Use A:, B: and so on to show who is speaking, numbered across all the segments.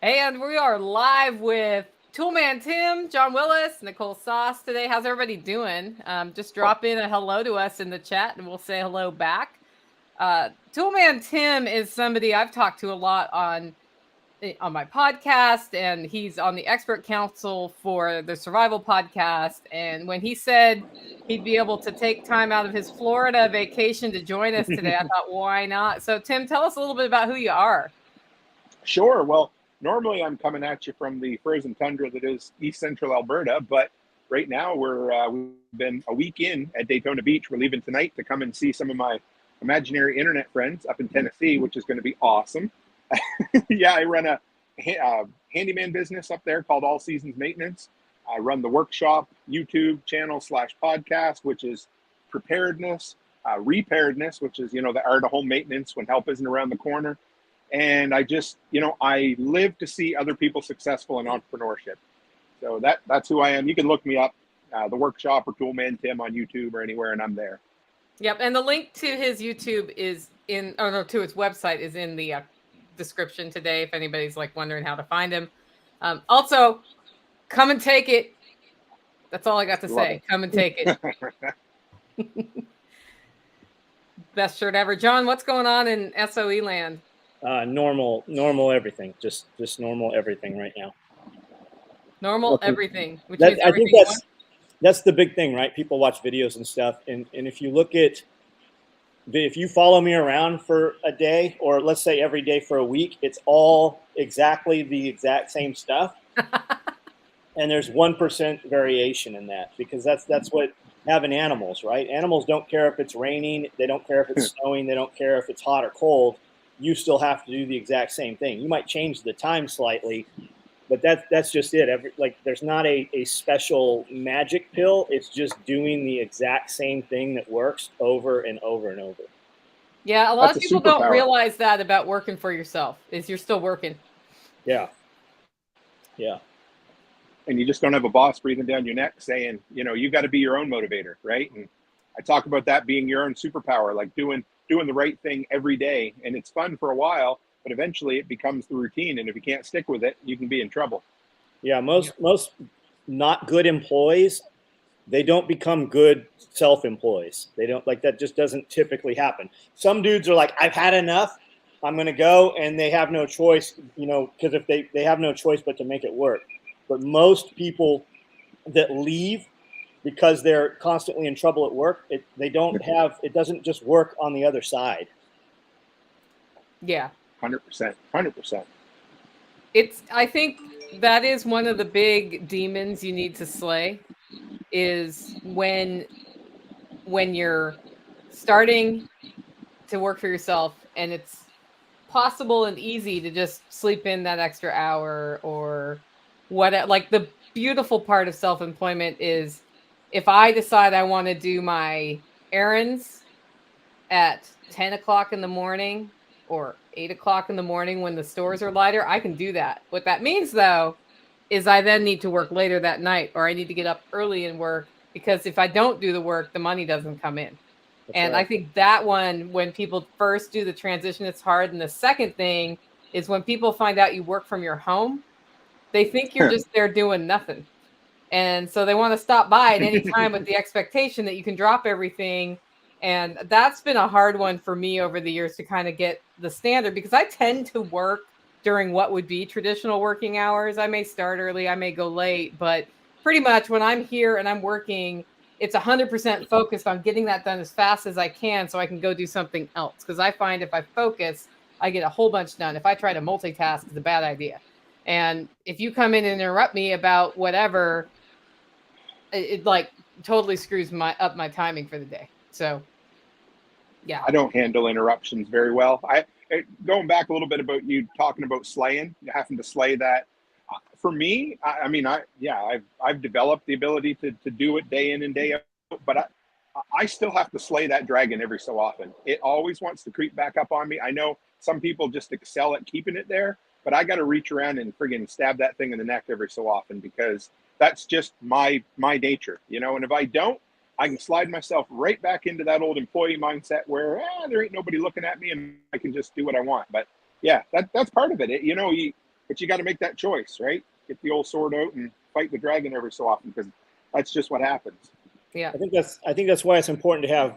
A: And we are live with Toolman Tim, John Willis, Nicole Sauce today. How's everybody doing? Just drop in a hello to us in the chat and we'll say hello back. Toolman Tim is somebody I've talked to a lot on my podcast, and he's on the expert council for the survival podcast. And when he said he'd be able to take time out of his Florida vacation to join us today, I thought, why not? So Tim, tell us a little bit about who you are.
B: Sure. Well, normally I'm coming at you from the frozen tundra that is East Central Alberta, but right now we've been a week in at Daytona Beach. We're leaving tonight to come and see some of my imaginary internet friends up in Tennessee, which is going to be awesome. Yeah, I run a handyman business up there called All Seasons Maintenance. I run the workshop YouTube channel / podcast, which is preparedness, reparedness, which is, the art of home maintenance when help isn't around the corner. And I just, I live to see other people successful in entrepreneurship. So that's who I am. You can look me up, the workshop or Toolman Tim on YouTube or anywhere, and I'm there.
A: Yep. And the link to his YouTube is to his website is in the description today, if anybody's wondering how to find him. Also, come and take it. That's all I got to say. Come and take it. Best shirt ever. John, what's going on in SOE land?
C: Normal everything. Just normal everything right now.
A: Normal everything. Which
C: means everything. I think that's the big thing, right? People watch videos and stuff, and if you look at if you follow me around for a day, or let's say every day for a week, it's all exactly the exact same stuff. And there's 1% variation in that, because that's what having animals, right? Animals don't care if it's raining, they don't care if it's snowing, they don't care if it's hot or cold. You still have to do the exact same thing. You might change the time slightly, but that's just it. There's not a special magic pill. It's just doing the exact same thing that works over and over and over.
A: Yeah, a lot of people don't realize that about working for yourself, is you're still working.
C: Yeah.
B: And you just don't have a boss breathing down your neck saying, you got to be your own motivator, right? And I talk about that being your own superpower, like doing the right thing every day. And it's fun for a while, but eventually it becomes the routine. And if you can't stick with it, you can be in trouble.
C: Yeah, most not good employees, they don't become good self-employees. They don't, that just doesn't typically happen. Some dudes are like, I've had enough, I'm going to go, and they have no choice, because if they have no choice but to make it work. But most people that leave because they're constantly in trouble at work, it doesn't just work on the other side.
A: Yeah.
B: 100%.
A: I think that is one of the big demons you need to slay, is when you're starting to work for yourself and it's possible and easy to just sleep in that extra hour or what. The beautiful part of self-employment is, if I decide I want to do my errands at 10 o'clock in the morning or 8 o'clock in the morning when the stores are lighter, I can do that. What that means, though, is I then need to work later that night, or I need to get up early and work, because if I don't do the work, the money doesn't come in. That's right. I think that one, when people first do the transition, it's hard. And the second thing is when people find out you work from your home, they think you're just there doing nothing. And so they want to stop by at any time with the expectation that you can drop everything. And that's been a hard one for me over the years to kind of get the standard, because I tend to work during what would be traditional working hours. I may start early, I may go late, but pretty much when I'm here and I'm working, it's 100% focused on getting that done as fast as I can so I can go do something else. Because I find if I focus, I get a whole bunch done. If I try to multitask, it's a bad idea. And if you come in and interrupt me about whatever, it totally screws up my timing for the day. So, yeah.
B: I don't handle interruptions very well. Going back a little bit about you talking about slaying, having to slay that. For me, I've developed the ability to do it day in and day out, but I still have to slay that dragon every so often. It always wants to creep back up on me. I know some people just excel at keeping it there, but I got to reach around and friggin' stab that thing in the neck every so often, because that's just my nature, And if I don't, I can slide myself right back into that old employee mindset where there ain't nobody looking at me and I can just do what I want. But yeah, that's part of it. but you got to make that choice, right? Get the old sword out and fight the dragon every so often, because that's just what happens.
A: Yeah.
C: I think that's why it's important to have,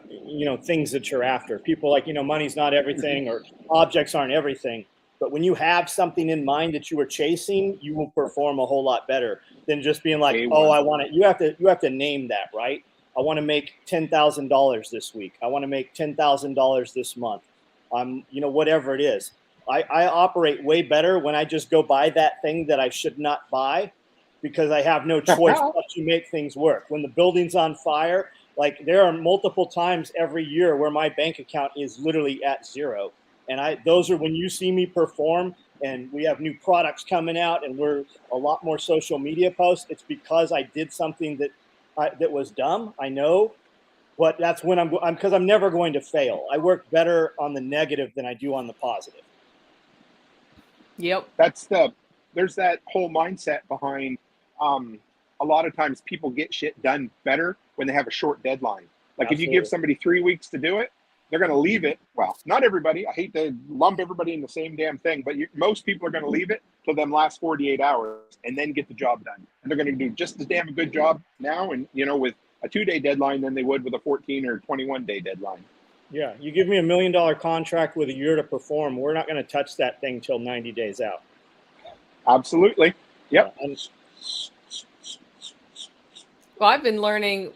C: things that you're after. People like, money's not everything, or objects aren't everything. But when you have something in mind that you are chasing, you will perform a whole lot better than just being like,
B: A1.
C: oh, I want it. You have to name that, right? I want to make $10,000 this week. I want to make $10,000 this month. Whatever it is. I operate way better when I just go buy that thing that I should not buy, because I have no choice but to make things work. When the building's on fire, like there are multiple times every year where my bank account is literally at zero. And those are when you see me perform, and we have new products coming out and we're a lot more social media posts. It's because I did something that was dumb, I know, but that's when because I'm never going to fail. I work better on the negative than I do on the positive.
A: Yep.
B: There's that whole mindset behind, a lot of times people get shit done better when they have a short deadline. Like, Absolutely. If you give somebody 3 weeks to do it, they're going to leave it. Well, not everybody. I hate to lump everybody in the same damn thing, but most people are going to leave it till them last 48 hours and then get the job done. And they're going to do just as damn a good job now, and with a 2-day deadline than they would with a 14 or 21-day deadline.
C: Yeah, you give me $1 million contract with a year to perform, we're not going to touch that thing till 90 days out.
B: Absolutely. Yep.
A: Well, I've been learning.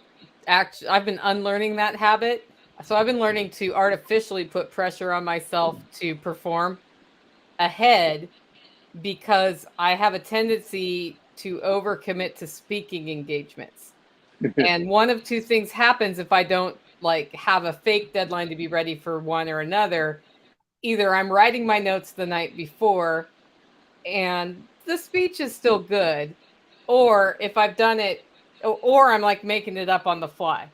A: I've been unlearning that habit. So I've been learning to artificially put pressure on myself to perform ahead, because I have a tendency to overcommit to speaking engagements. And one of two things happens if I don't have a fake deadline to be ready for one or another. Either I'm writing my notes the night before and the speech is still good, or if I've done it, or I'm making it up on the fly.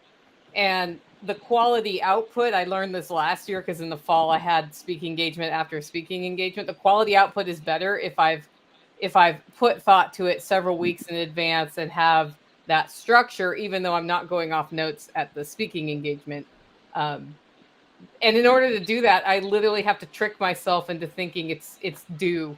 A: And the quality output, I learned this last year because in the fall I had speaking engagement after speaking engagement. The quality output is better if I've put thought to it several weeks in advance and have that structure, even though I'm not going off notes at the speaking engagement. And in order to do that, I literally have to trick myself into thinking it's due,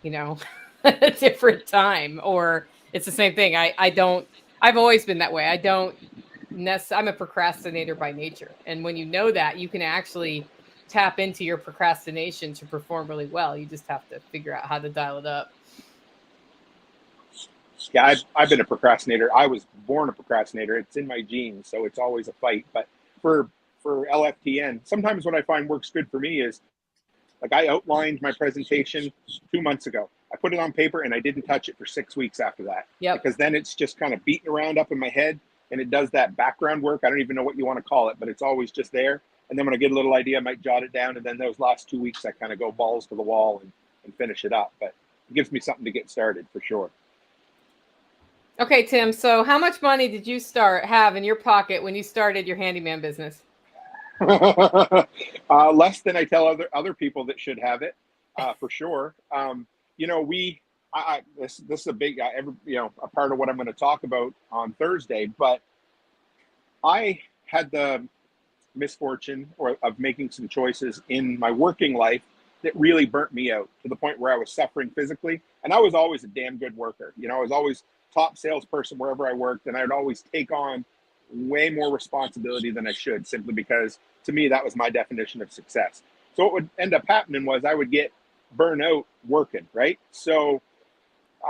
A: at a different time, or it's the same thing. I've always been that way. I'm a procrastinator by nature. And when you know that, you can actually tap into your procrastination to perform really well. You just have to figure out how to dial it up.
B: Yeah, I've been a procrastinator. I was born a procrastinator. It's in my genes, so it's always a fight. But for LFTN, sometimes what I find works good for me is, I outlined my presentation 2 months ago. I put it on paper and I didn't touch it for 6 weeks after that.
A: Yep.
B: Because then it's just kind of beating around up in my head, and it does that background work. I don't even know what you want to call it, but it's always just there. And then when I get a little idea, I might jot it down. And then those last 2 weeks, I kind of go balls to the wall and finish it up. But it gives me something to get started for sure.
A: Okay, Tim. So how much money did you have in your pocket when you started your handyman business?
B: Less than I tell other people that should have it, for sure. This is a big, a part of what I'm going to talk about on Thursday. But I had the misfortune of making some choices in my working life that really burnt me out to the point where I was suffering physically. And I was always a damn good worker. I was always top salesperson wherever I worked, and I'd always take on way more responsibility than I should, simply because to me that was my definition of success. So what would end up happening was I would get burnt out working, right? So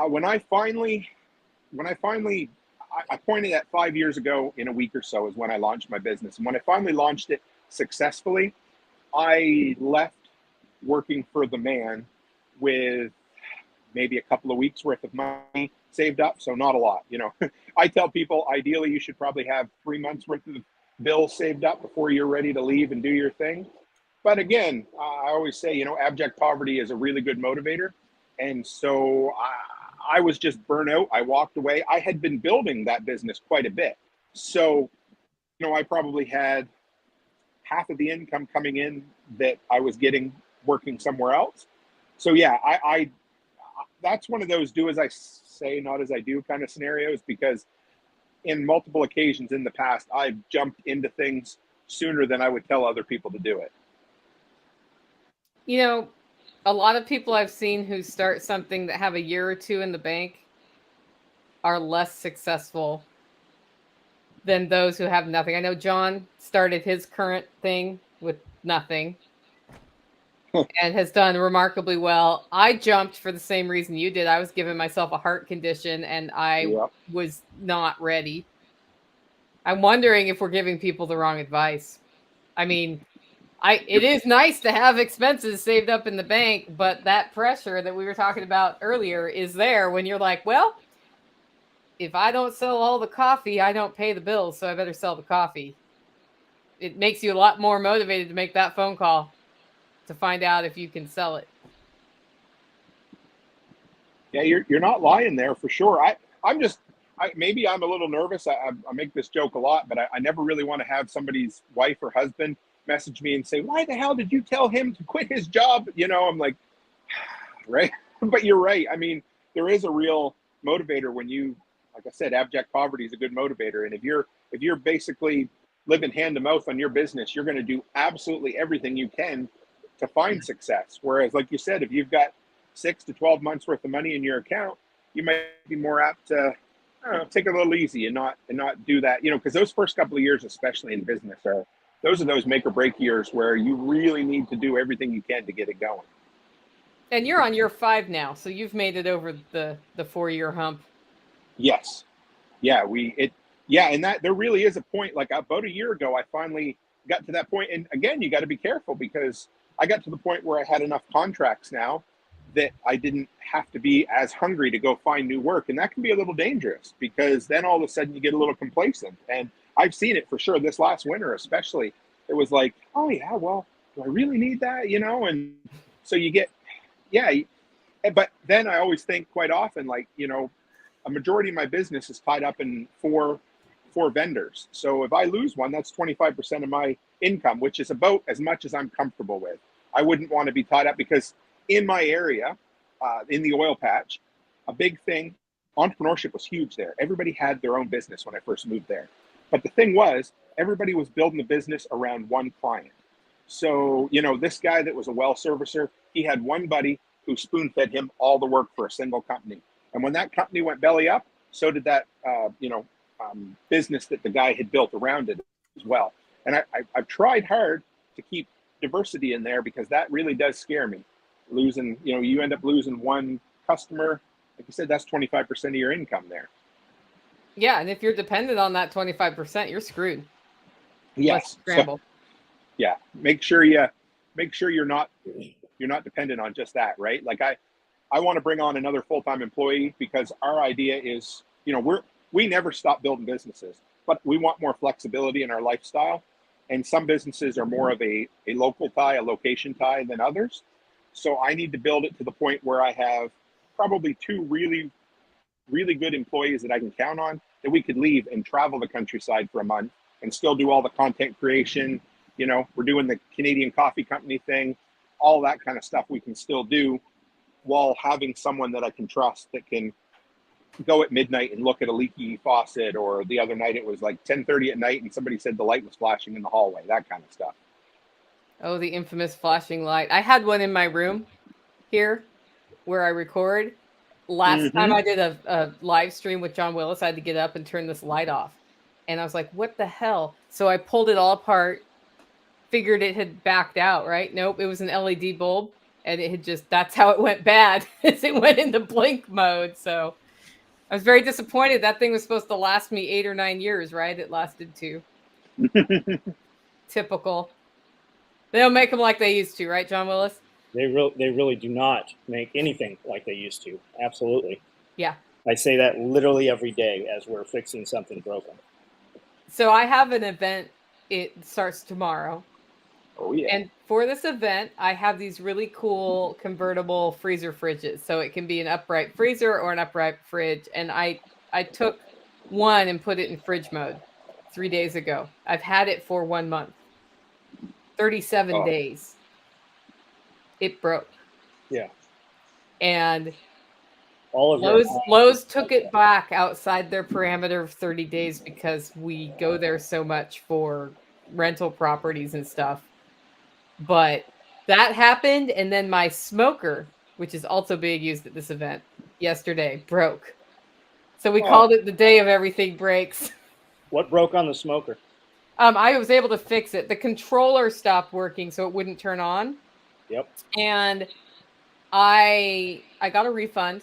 B: when I finally I pointed at 5 years ago in a week or so is when I launched my business. And when I finally launched it successfully, I left working for the man with maybe a couple of weeks worth of money saved up. So not a lot, I tell people ideally you should probably have 3 months worth of bills saved up before you're ready to leave and do your thing. But again, I always say, abject poverty is a really good motivator. And so I was just burnt out. I walked away. I had been building that business quite a bit. So, I probably had half of the income coming in that I was getting working somewhere else. So yeah, I that's one of those do as I say, not as I do kind of scenarios, because in multiple occasions in the past, I've jumped into things sooner than I would tell other people to do it.
A: a lot of people I've seen who start something that have a year or two in the bank are less successful than those who have nothing. I know John started his current thing with nothing and has done remarkably well. I jumped for the same reason you did. I was giving myself a heart condition and I was not ready. I'm wondering if we're giving people the wrong advice. I mean, it is nice to have expenses saved up in the bank, but that pressure that we were talking about earlier is there when you're like, well, if I don't sell all the coffee, I don't pay the bills, so I better sell the coffee. It makes you a lot more motivated to make that phone call to find out if you can sell it.
B: Yeah, you're not lying there for sure. Maybe I'm a little nervous. I make this joke a lot, but I never really want to have somebody's wife or husband message me and say, why the hell did you tell him to quit his job? You know, I'm like, right. But you're right. I mean, there is a real motivator when you, like I said, abject poverty is a good motivator. And if you're basically living hand to mouth on your business, you're going to do absolutely everything you can to find success. Whereas, like you said, if you've got 6 to 12 months worth of money in your account, you might be more apt to, I don't know, take it a little easy and not do that, you know, because those first couple of years, especially in business, those are those make or break years where you really need to do everything you can to get it going.
A: And you're on year 5 now, so you've made it over the 4-year hump.
B: Yes. Yeah, and that there really is a point. Like about a year ago, I finally got to that point. And again, you got to be careful because I got to the point where I had enough contracts now that I didn't have to be as hungry to go find new work. And that can be a little dangerous because then all of a sudden you get a little complacent. And I've seen it for sure this last winter, especially. It was like, oh yeah, well, do I really need that? You know? And so you get, yeah. But then I always think quite often, like, you know, a majority of my business is tied up in four vendors. So if I lose one, that's 25% of my income, which is about as much as I'm comfortable with. I wouldn't want to be tied up because in my area, in the oil patch, a big thing, entrepreneurship was huge there. Everybody had their own business when I first moved there. But the thing was, everybody was building a business around one client. So, you know, this guy that was a well servicer, he had one buddy who spoon fed him all the work for a single company. And when that company went belly up, so did that, business that the guy had built around it as well. And I've tried hard to keep diversity in there because that really does scare me. Losing, you know, you end up losing one customer. Like you said, that's 25% of your income there.
A: Yeah, and if you're dependent on that 25%, you're screwed.
B: Yes.
A: Scramble.
B: So, yeah. Make sure you're not dependent on just that, right? Like I want to bring on another full-time employee because our idea is, you know, we never stop building businesses, but we want more flexibility in our lifestyle. And some businesses are more of a local tie, a location tie than others. So I need to build it to the point where I have probably 2 really, really good employees that I can count on that we could leave and travel the countryside for a month and still do all the content creation. You know, we're doing the Canadian Coffee Company thing, all that kind of stuff we can still do while having someone that I can trust that can go at midnight and look at a leaky faucet, or the other night it was like 10:30 at night and somebody said the light was flashing in the hallway, that kind of stuff.
A: Oh, the infamous flashing light. I had one in my room here where I record. Last time I did a live stream with John Willis, I had to get up and turn this light off. And I was like, what the hell? So I pulled it all apart, figured it had backed out, right? Nope, it was an LED bulb. And it had that's how it went bad, as it went into blink mode. So I was very disappointed. That thing was supposed to last me 8 or 9 years, right? It lasted 2. Typical. They don't make them like they used to, right, John Willis?
C: They really do not make anything like they used to. Absolutely.
A: Yeah.
C: I say that literally every day as we're fixing something broken.
A: So I have an event. It starts tomorrow.
B: Oh, yeah.
A: And for this event, I have these really cool convertible freezer fridges. So it can be an upright freezer or an upright fridge. And I took one and put it in fridge mode 3 days ago. I've had it for 1 month. 37 days. It broke.
C: Yeah.
A: And
C: all of
A: Lowe's took it back outside their parameter of 30 days because we go there so much for rental properties and stuff. But That happened, and then my smoker, which is also being used at this event, yesterday broke. So we called it the day of everything breaks.
C: What broke on the smoker?
A: I was able to fix it. The controller stopped working, so it wouldn't turn on.
C: Yep.
A: And I got a refund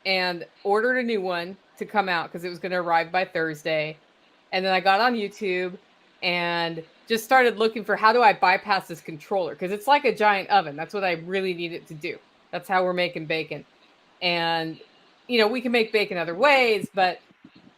A: and ordered a new one to come out because it was going to arrive by Thursday. And then I got on YouTube and just started looking for how do I bypass this controller, because it's like a giant oven. That's what I really need it to do. That's how we're making bacon. And we can make bacon other ways, but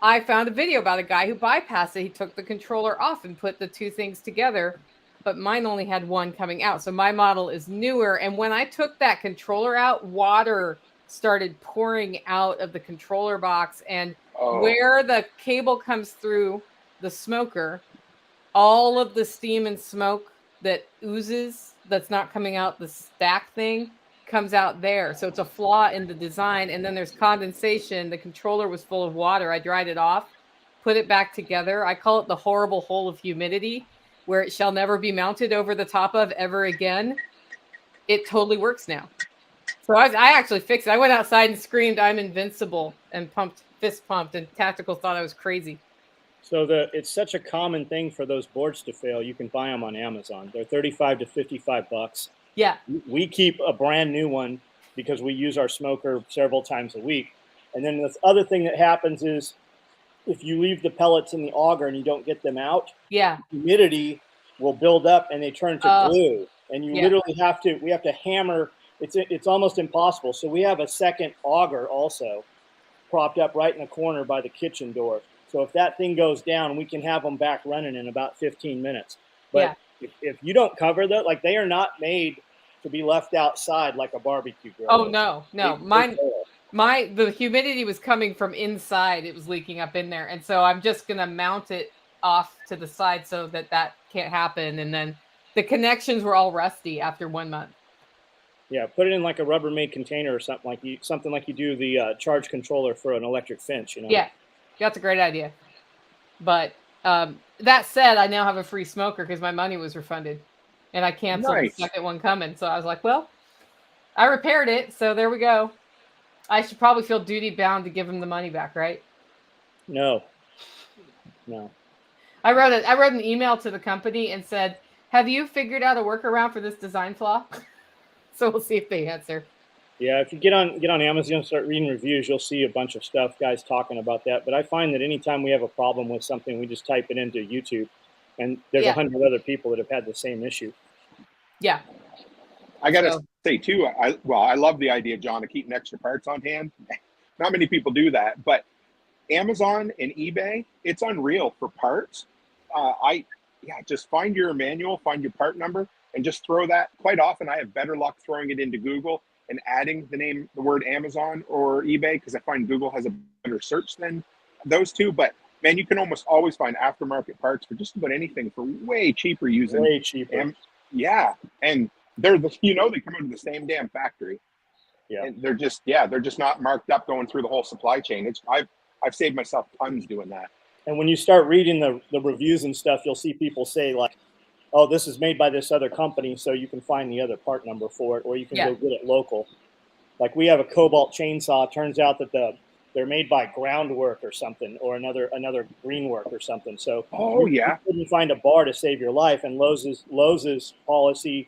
A: I found a video about a guy who bypassed it. He took the controller off and put the two things together, but mine only had one coming out. So my model is newer. And when I took that controller out, water started pouring out of the controller box. And where the cable comes through the smoker, all of the steam and smoke that oozes, that's not coming out the stack thing, comes out there. So it's a flaw in the design. And then there's condensation. The controller was full of water. I dried it off, put it back together. I call it the horrible hole of humidity, where it shall never be mounted over the top of ever again. It totally works now. So I actually fixed it. I went outside and screamed, "I'm invincible," and fist pumped, and Tactical thought I was crazy.
C: So it's such a common thing for those boards to fail. You can buy them on Amazon. They're $35 to $55.
A: Yeah.
C: We keep a brand new one because we use our smoker several times a week. And then the other thing that happens is if you leave the pellets in the auger and you don't get them out, humidity will build up and they turn to glue. And you literally we have to hammer. It's almost impossible. So we have a second auger also propped up right in the corner by the kitchen door. So if that thing goes down, we can have them back running in about 15 minutes. But if you don't cover that, like, they are not made to be left outside like a barbecue grill.
A: Oh, no. The humidity was coming from inside. It was leaking up in there. And so I'm just going to mount it off to the side so that can't happen. And then the connections were all rusty after 1 month.
C: Yeah, put it in like a Rubbermaid container or something like you do the charge controller for an electric fence,
A: Yeah, that's a great idea. But that said, I now have a free smoker because my money was refunded, and I canceled the second one coming. So I was like, well, I repaired it, so there we go. I should probably feel duty bound to give him the money back, right?
C: No.
A: I wrote an email to the company and said, "Have you figured out a workaround for this design flaw?" So we'll see if they answer.
C: Yeah, if you get on Amazon and start reading reviews, you'll see a bunch of stuff, guys talking about that. But I find that anytime we have a problem with something, we just type it into YouTube, and there's 100 other people that have had the same issue.
A: Yeah.
B: I gotta say too, I love the idea, John, of keeping extra parts on hand. Not many people do that, but Amazon and eBay, it's unreal for parts. Just find your manual, find your part number, and just throw that. Quite often, I have better luck throwing it into Google and adding the word Amazon or eBay, because I find Google has a better search than those two. But man, you can almost always find aftermarket parts for just about anything for way cheaper using.
C: Way cheaper.
B: And they come out of the same damn factory.
C: Yeah.
B: And they're just not marked up going through the whole supply chain. I've saved myself tons doing that.
C: And when you start reading the reviews and stuff, you'll see people say like, "Oh, this is made by this other company," so you can find the other part number for it, or you can go get it local. Like we have a Cobalt chainsaw. Turns out that they're made by Groundwork or something, or another Greenwork or something. So you couldn't find a bar to save your life, and Lowe's policy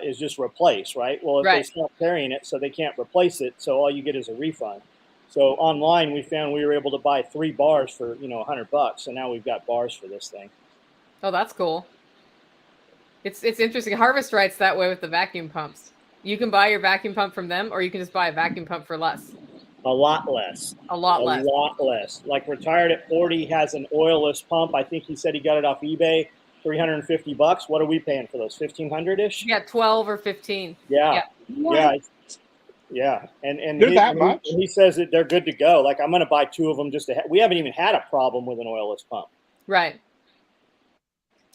C: is just replace, right? Well, if they stop carrying it, so they can't replace it, so all you get is a refund. So online, we found we were able to buy 3 bars for $100, so now we've got bars for this thing.
A: Oh, that's cool. It's interesting. Harvest Right's that way with the vacuum pumps. You can buy your vacuum pump from them, or you can just buy a vacuum pump for less.
C: A lot less.
A: A lot less.
C: Like Retired at 40 has an oilless pump. I think he said he got it off eBay, $350. What are we paying for those? $1,500-ish?
A: Yeah, 12 or 15.
C: Yeah. And
B: they're that much.
C: He says that they're good to go. Like, I'm going to buy 2 of them just to. We haven't even had a problem with an oilless pump.
A: Right.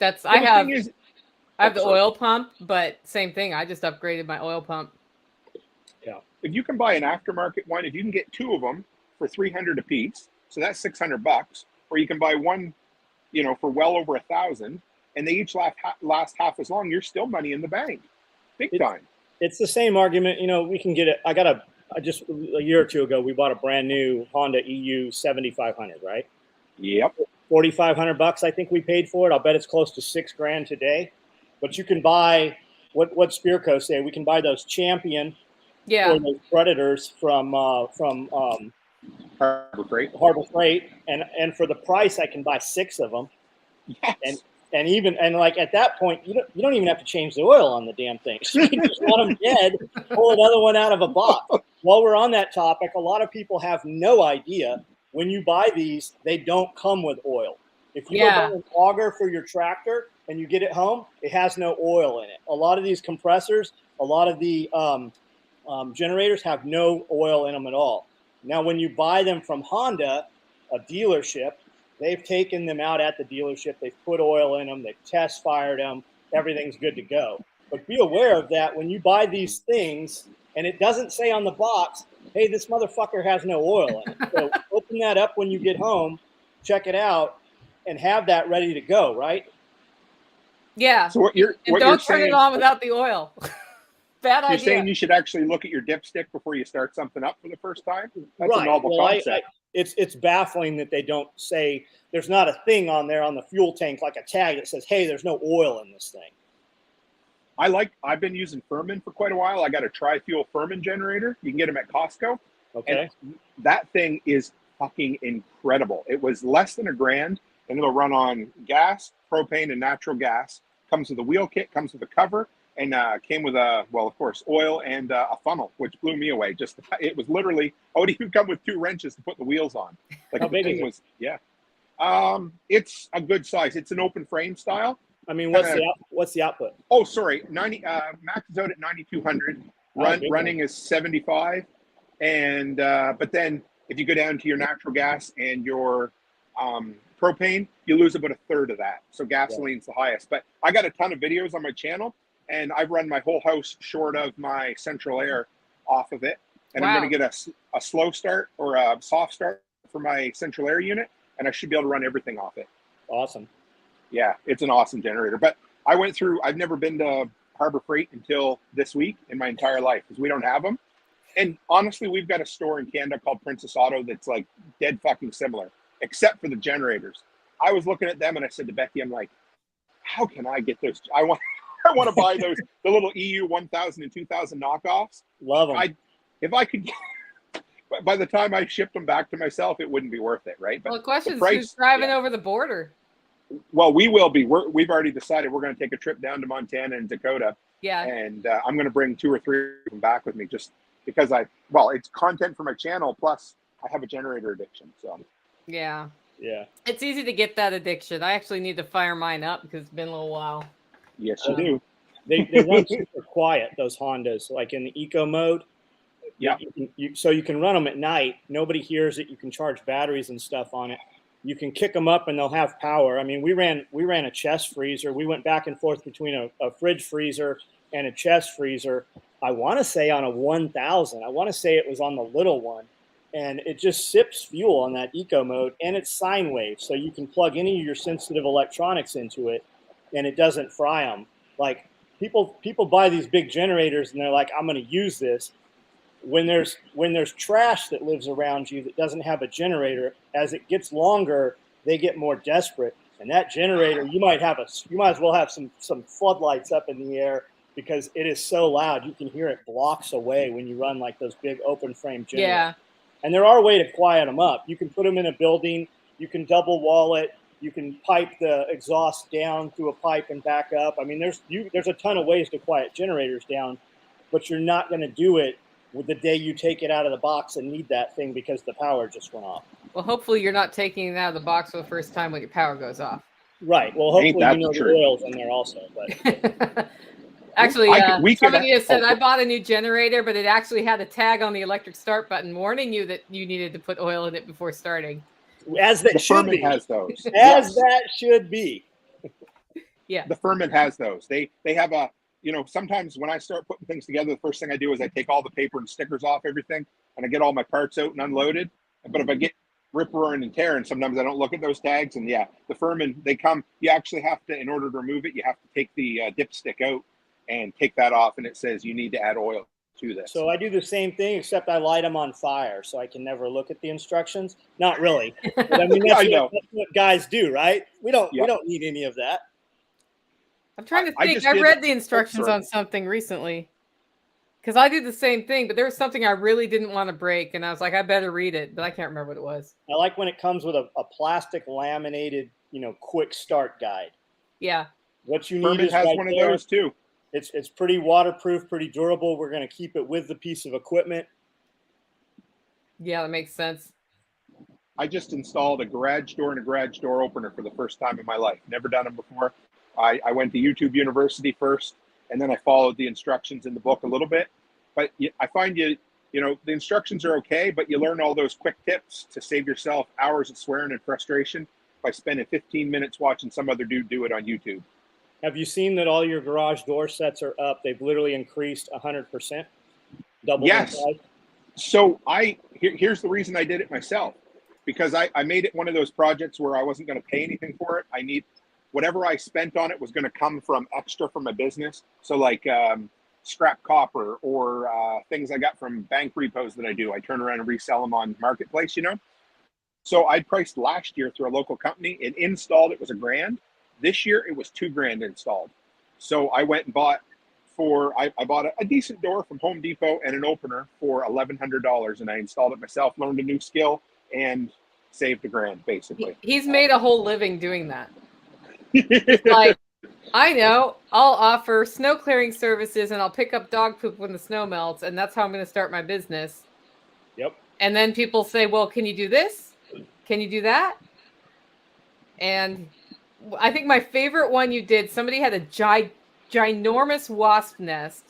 A: I have the oil pump, but same thing. I just upgraded my oil pump.
B: Yeah. If you can buy an aftermarket one, if you can get 2 of them for $300 a piece, so that's $600, or you can buy one, for well over $1,000, and they each last half as long, you're still money in the bank. big time.
C: It's the same argument. You know, we can get it. I just a year or two ago, we bought a brand new Honda EU 7500, right?
B: Yep.
C: $4,500, I think we paid for it. I'll bet it's close to $6,000 today. But you can buy what Spearco say. We can buy those Champion or those Predators from
B: Harbor Freight,
C: and for the price, I can buy 6 of them.
B: Yes.
C: And like at that point, you don't even have to change the oil on the damn thing. You can just let them dead, pull another one out of a box. While we're on that topic, a lot of people have no idea when you buy these, they don't come with oil. If you go buy an auger for your tractor and you get it home, it has no oil in it. A lot of these compressors, a lot of the generators have no oil in them at all. Now, when you buy them from Honda, a dealership, they've taken them out at the dealership. They've put oil in them. They've test fired them. Everything's good to go. But be aware of that when you buy these things and it doesn't say on the box, hey, this motherfucker has no oil in it. So open that up when you get home, check it out, and have that ready to go, right?
A: Yeah.
B: So
A: don't turn it on without the oil. Bad idea.
B: You're saying you should actually look at your dipstick before you start something up for the first time? That's
C: right.
B: a novel concept.
C: It's baffling that they don't say, there's not a thing on there on the fuel tank, like a tag that says, hey, there's no oil in this thing.
B: I've been using Furman for quite a while. I got a tri-fuel Furman generator. You can get them at Costco.
C: Okay.
B: And that thing is fucking incredible. It was less than $1,000, and it'll run on gas, propane, and natural gas. Comes with a wheel kit, comes with a cover, and came with of course, oil and a funnel, which blew me away. It was literally, I would even come with 2 wrenches to put the wheels on. Like,
C: how big is it?
B: Was, yeah. It's a good size. It's an open frame style.
C: I mean, what's the output?
B: Oh, sorry, 90. Max is out at 9,200. Running is 75, and but then if you go down to your natural gas and your propane, you lose about 1/3 of that. So gasoline's the highest. But I got a ton of videos on my channel, and I've run my whole house short of my central air off of it, and I'm going to get a slow start or a soft start for my central air unit, and I should be able to run everything off it.
C: Awesome.
B: Yeah, it's an awesome generator. But I've never been to Harbor Freight until this week in my entire life because we don't have them. And honestly, we've got a store in Canada called Princess Auto that's like dead fucking similar, except for the generators. I was looking at them and I said to Becky, I'm like, how can I get those? I want to buy those, the little EU 1000 and 2000 knockoffs.
C: Love them.
B: If I could, by the time I shipped them back to myself, it wouldn't be worth it, right? But
A: the question is who's driving over the border?
B: Well, we will be. We've already decided we're going to take a trip down to Montana and Dakota.
A: Yeah.
B: And I'm going to bring 2 or 3 of them back with me just because it's content for my channel. Plus, I have a generator addiction. So.
A: Yeah.
C: Yeah.
A: It's easy to get that addiction. I actually need to fire mine up because it's been a little while.
B: Yes, you do.
C: They run super quiet, those Hondas, like in the eco mode.
B: Yeah.
C: So you can run them at night. Nobody hears it. You can charge batteries and stuff on it. You can kick them up and they'll have power. I mean, we ran a chest freezer. We went back and forth between a fridge freezer and a chest freezer. I want to say on a 1000. I want to say it was on the little one. And it just sips fuel on that eco mode, and it's sine wave. So you can plug any of your sensitive electronics into it and it doesn't fry them. Like people buy these big generators and they're like, I'm going to use this. When there's trash that lives around you that doesn't have a generator, as it gets longer, they get more desperate. And that generator, you might as well have some floodlights up in the air because it is so loud. You can hear it blocks away when you run like those big open frame generators. Yeah. And there are ways to quiet them up. You can put them in a building. You can double wall it. You can pipe the exhaust down through a pipe and back up. I mean, there's a ton of ways to quiet generators down, but you're not going to do it with the day you take it out of the box and need that thing because the power just went off.
A: Well, hopefully you're not taking it out of the box for the first time when your power goes off.
C: Right. Well, hopefully the oil's in there also. But
A: actually, somebody has said I bought a new generator, but it actually had a tag on the electric start button warning you that you needed to put oil in it before starting.
C: As that should be.
B: Has those.
C: That should be.
A: Yeah.
B: The Furman has those. They have a. Sometimes when I start putting things together, the first thing I do is I take all the paper and stickers off everything, and I get all my parts out and unloaded. But if I get rip-roaring and tearing, sometimes I don't look at those tags. And the Furman, they come. You actually have to, in order to remove it, you have to take the dipstick out and take that off, and it says you need to add oil to this.
C: So I do the same thing, except I light them on fire, so I can never look at the instructions. Not really. But I mean, that's what guys do, right? We don't need any of that.
A: I'm trying to think. I read the instructions on something recently because I do the same thing, but there was something I really didn't want to break, and I was like, I better read it, but I can't remember what it was.
C: I like when it comes with a plastic laminated, quick start guide.
A: Yeah.
C: What you need is
B: has
C: right
B: one
C: there.
B: of those too.
C: It's pretty waterproof, pretty durable. We're going to keep it with the piece of equipment.
A: Yeah, that makes sense.
B: I just installed a garage door and a garage door opener for the first time in my life. Never done them before. I went to YouTube University first, and then I followed the instructions in the book a little bit. But I find the instructions are okay, but you learn all those quick tips to save yourself hours of swearing and frustration by spending 15 minutes watching some other dude do it on YouTube.
C: Have you seen that all your garage door sets are up? They've literally increased 100%. Double.
B: Yes. So here's the reason I did it myself, because I made it one of those projects where I wasn't going to pay anything for it. Whatever I spent on it was going to come from extra from my business. So like scrap copper or things I got from bank repos that I do. I turn around and resell them on Marketplace, So I priced last year through a local company. It installed, it was $1,000. This year it was $2,000 installed. So I went and bought I bought a decent door from Home Depot and an opener for $1,100, and I installed it myself, learned a new skill, and saved $1,000 basically.
A: He's made a whole living doing that. Like, I know, I'll offer snow clearing services and I'll pick up dog poop when the snow melts, and that's how I'm going to start my business.
C: Yep. And
A: then people say, well, can you do this? Can you do that? And I think my favorite one you did, somebody had a ginormous wasp nest.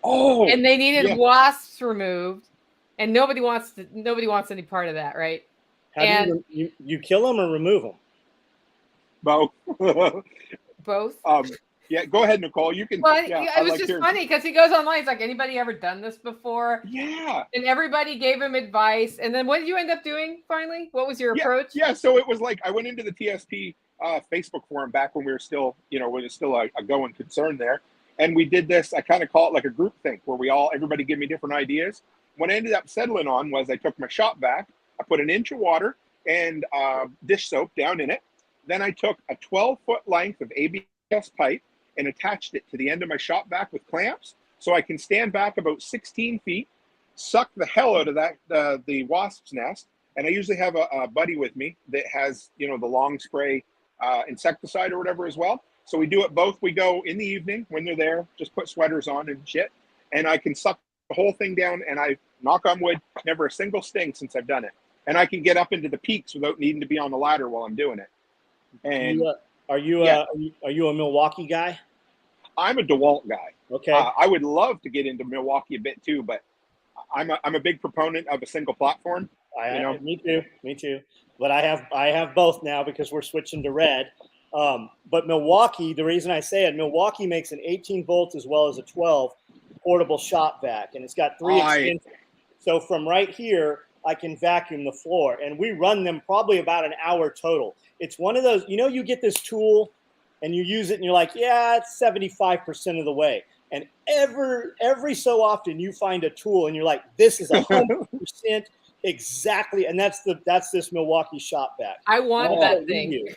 B: Oh.
A: And they needed wasps removed, and nobody wants any part of that, right?
C: You kill them or remove them?
B: Both.
A: Both.
B: Yeah, go ahead, Nicole. You can.
A: Well, it was just funny because he goes online. He's like, anybody ever done this before?
B: Yeah.
A: And everybody gave him advice. And then what did you end up doing finally? What was your approach?
B: Yeah, so it was like I went into the TSP Facebook forum back when we were still, when it was still a going concern there. And we did this, I kind of call it like a group think where everybody give me different ideas. What I ended up settling on was I took my shop vac, I put an inch of water and dish soap down in it. Then I took a 12-foot length of ABS pipe and attached it to the end of my shop vac with clamps, so I can stand back about 16 feet, suck the hell out of that the wasp's nest. And I usually have a buddy with me that has, the long spray insecticide or whatever as well. So we do it both. We go in the evening when they're there, just put sweaters on and shit, and I can suck the whole thing down, and I, knock on wood, never a single sting since I've done it. And I can get up into the peaks without needing to be on the ladder while I'm doing it. And
C: are you a Milwaukee guy?
B: I'm a DeWalt guy.
C: Okay.
B: I would love to get into Milwaukee a bit too, but I'm a big proponent of a single platform.
C: Me too. But I have both now because we're switching to red. But Milwaukee, the reason I say it, Milwaukee makes an 18 volts as well as a 12 portable shop vac, and it's got 3 extensions. So from right here, I can vacuum the floor, and we run them probably about an hour total. It's one of those, you get this tool and you use it and you're like, yeah, it's 75% of the way. And every so often you find a tool and you're like, this is 100% exactly. And that's this Milwaukee shop vac.
A: I want that thing.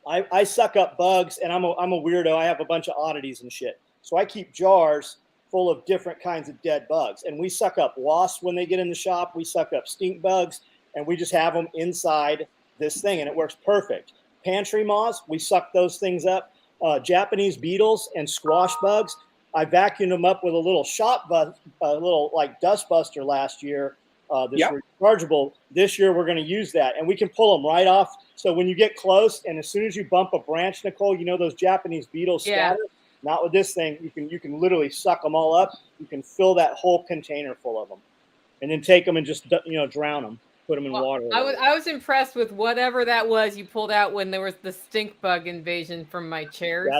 C: I suck up bugs, and I'm a weirdo. I have a bunch of oddities and shit. So I keep jars full of different kinds of dead bugs. And we suck up wasps when they get in the shop. We suck up stink bugs, and we just have them inside this thing, and it works perfect. Pantry Moths, we suck those things up. Japanese beetles and squash bugs, I vacuumed them up with a little little like dust buster last year. Rechargeable. This year we're going to use that, and we can pull them right off. So when you get close, and as soon as you bump a branch, Nicole, those Japanese beetles scatter. Not with this thing. You can literally suck them all up. You can fill that whole container full of them, and then take them and just drown them. Put them in water.
A: I was impressed with whatever that was you pulled out when there was the stink bug invasion from my chairs.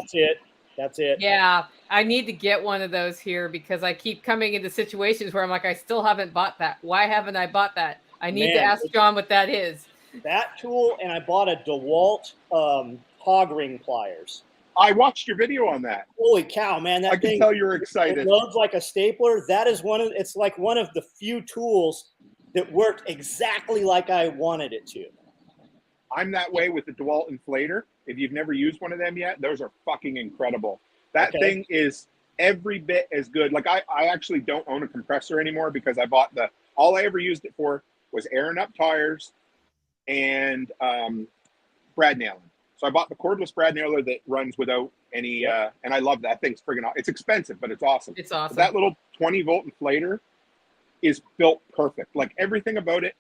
C: That's it.
A: Yeah, I need to get one of those here because I keep coming into situations where I'm like, I still haven't bought that. Why haven't I bought that? I need to ask John what that is.
C: That tool, and I bought a DeWalt Hog Ring Pliers.
B: I watched your video on that.
C: Holy cow, man! That
B: I can
C: thing,
B: tell you're
C: it
B: excited.
C: loads like a stapler. That is it's like one of the few tools that worked exactly like I wanted it to.
B: I'm that way with the DeWalt inflator. If you've never used one of them yet, those are fucking incredible. That thing is every bit as good. Like I actually don't own a compressor anymore because I bought all I ever used it for was airing up tires and brad nailing. So I bought the cordless brad nailer that runs without any, and I love that thing's friggin' awesome. It's expensive, but it's awesome.
A: It's awesome.
B: But that little 20-volt inflator is built perfect. Like everything about it.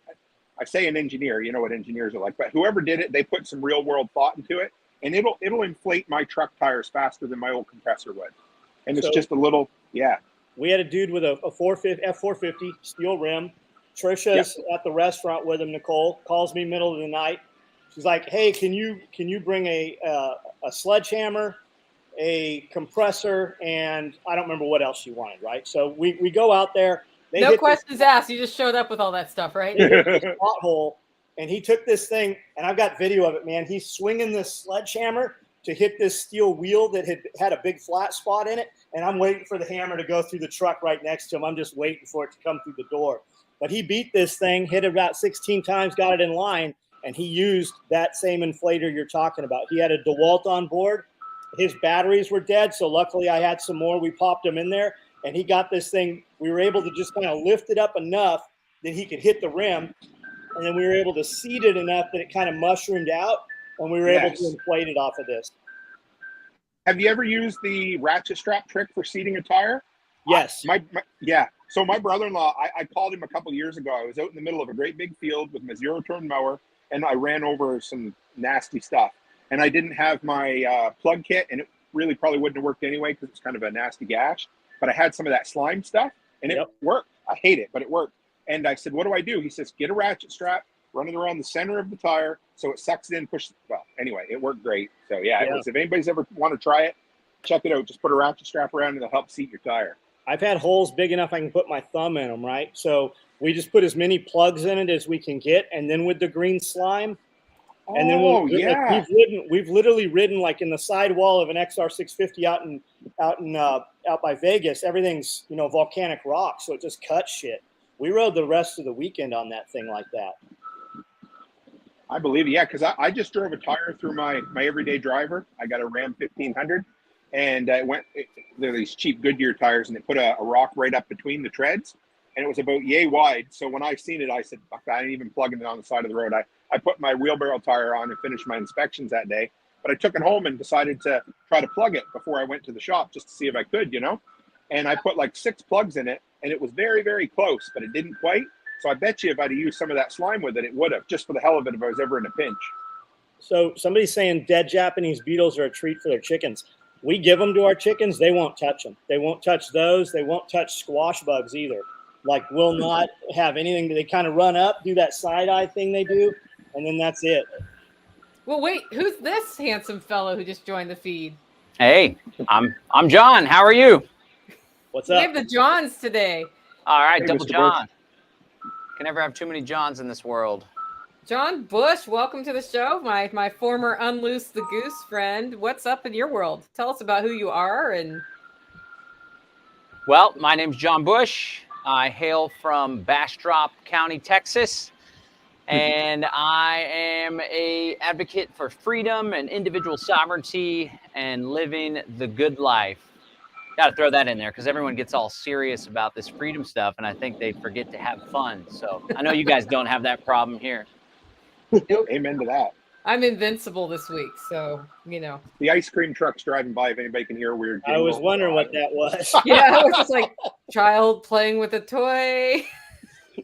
B: I say an engineer, you know what engineers are like, but whoever did it, they put some real world thought into it, and it'll inflate my truck tires faster than my old compressor would. And it's just a little,
C: We had a dude with a F450 steel rim. Trisha's at the restaurant with him. Nicole calls me middle of the night. She's like, "Hey, can you bring a sledgehammer, a compressor, and I don't remember what else she wanted." Right. So we go out there.
A: No questions asked. You just showed up with all that stuff, right?
C: Pothole, and he took this thing, and I've got video of it, man. He's swinging this sledgehammer to hit this steel wheel that had a big flat spot in it, and I'm waiting for the hammer to go through the truck right next to him. I'm just waiting for it to come through the door. But he beat this thing, hit it about 16 times, got it in line, and he used that same inflator you're talking about. He had a DeWalt on board. His batteries were dead, so luckily I had some more. We popped them in there. And he got this thing, we were able to just kind of lift it up enough that he could hit the rim. And then we were able to seat it enough that it kind of mushroomed out. And we were able to inflate it off of this.
B: Have you ever used the ratchet strap trick for seating a tire?
C: Yes.
B: So my brother-in-law, I called him a couple years ago. I was out in the middle of a great big field with my zero-turn mower, and I ran over some nasty stuff. And I didn't have my plug kit, and it really probably wouldn't have worked anyway because it's kind of a nasty gash. But I had some of that slime stuff, and it worked. I hate it, but it worked. And I said, "What do I do?" He says, "Get a ratchet strap, run it around the center of the tire so it sucks it in, pushes." Well, anyway, it worked great. So, if anybody's ever want to try it, check it out. Just put a ratchet strap around, and it'll help seat your tire.
C: I've had holes big enough I can put my thumb in them, right? So we just put as many plugs in it as we can get, and then with the green slime, and then we've literally ridden like in the sidewall of an XR650 out by Vegas. Everything's volcanic rock, so it just cuts shit. We rode the rest of the weekend on that thing like that.
B: I believe it, because I just drove a tire through my everyday driver. I got a Ram 1500, and they're these cheap Goodyear tires, and they put a rock right up between the treads, and it was about yay wide. So when I seen it, I said, "Fuck, I ain't even plugging it on the side of the road." I put my wheelbarrow tire on and finished my inspections that day, but I took it home and decided to try to plug it before I went to the shop just to see if I could, and I put like 6 plugs in it, and it was very, very close, but it didn't quite. So I bet you if I'd have used some of that slime with it, it would have, just for the hell of it, if I was ever in a pinch.
C: So somebody's saying dead Japanese beetles are a treat for their chickens. We give them to our chickens. They won't touch them. They won't touch those. They won't touch squash bugs either. Like, will not have anything. They kind of run up, do that side eye thing they do, and then that's it.
A: Well, wait, who's this handsome fellow who just joined the feed?
D: Hey, I'm John. How are you?
C: What's up?
A: We have the Johns today.
D: All right,
B: Hey,
D: double
B: Mr.
D: John. Can never have too many Johns in this world.
A: John Bush, welcome to the show. My former Unloose the Goose friend. What's up in your world? Tell us about who you are.
D: Well, my name's John Bush. I hail from Bastrop County, Texas, and I am an advocate for freedom and individual sovereignty and living the good life. Got to throw that in there because everyone gets all serious about this freedom stuff, and I think they forget to have fun. So I know you guys don't have that problem here.
B: Amen to that.
A: I'm invincible this week, so
B: The ice cream truck's driving by. If anybody can hear a weird jingle.
C: I was wondering what that was.
A: Yeah, I was just like child playing with a toy.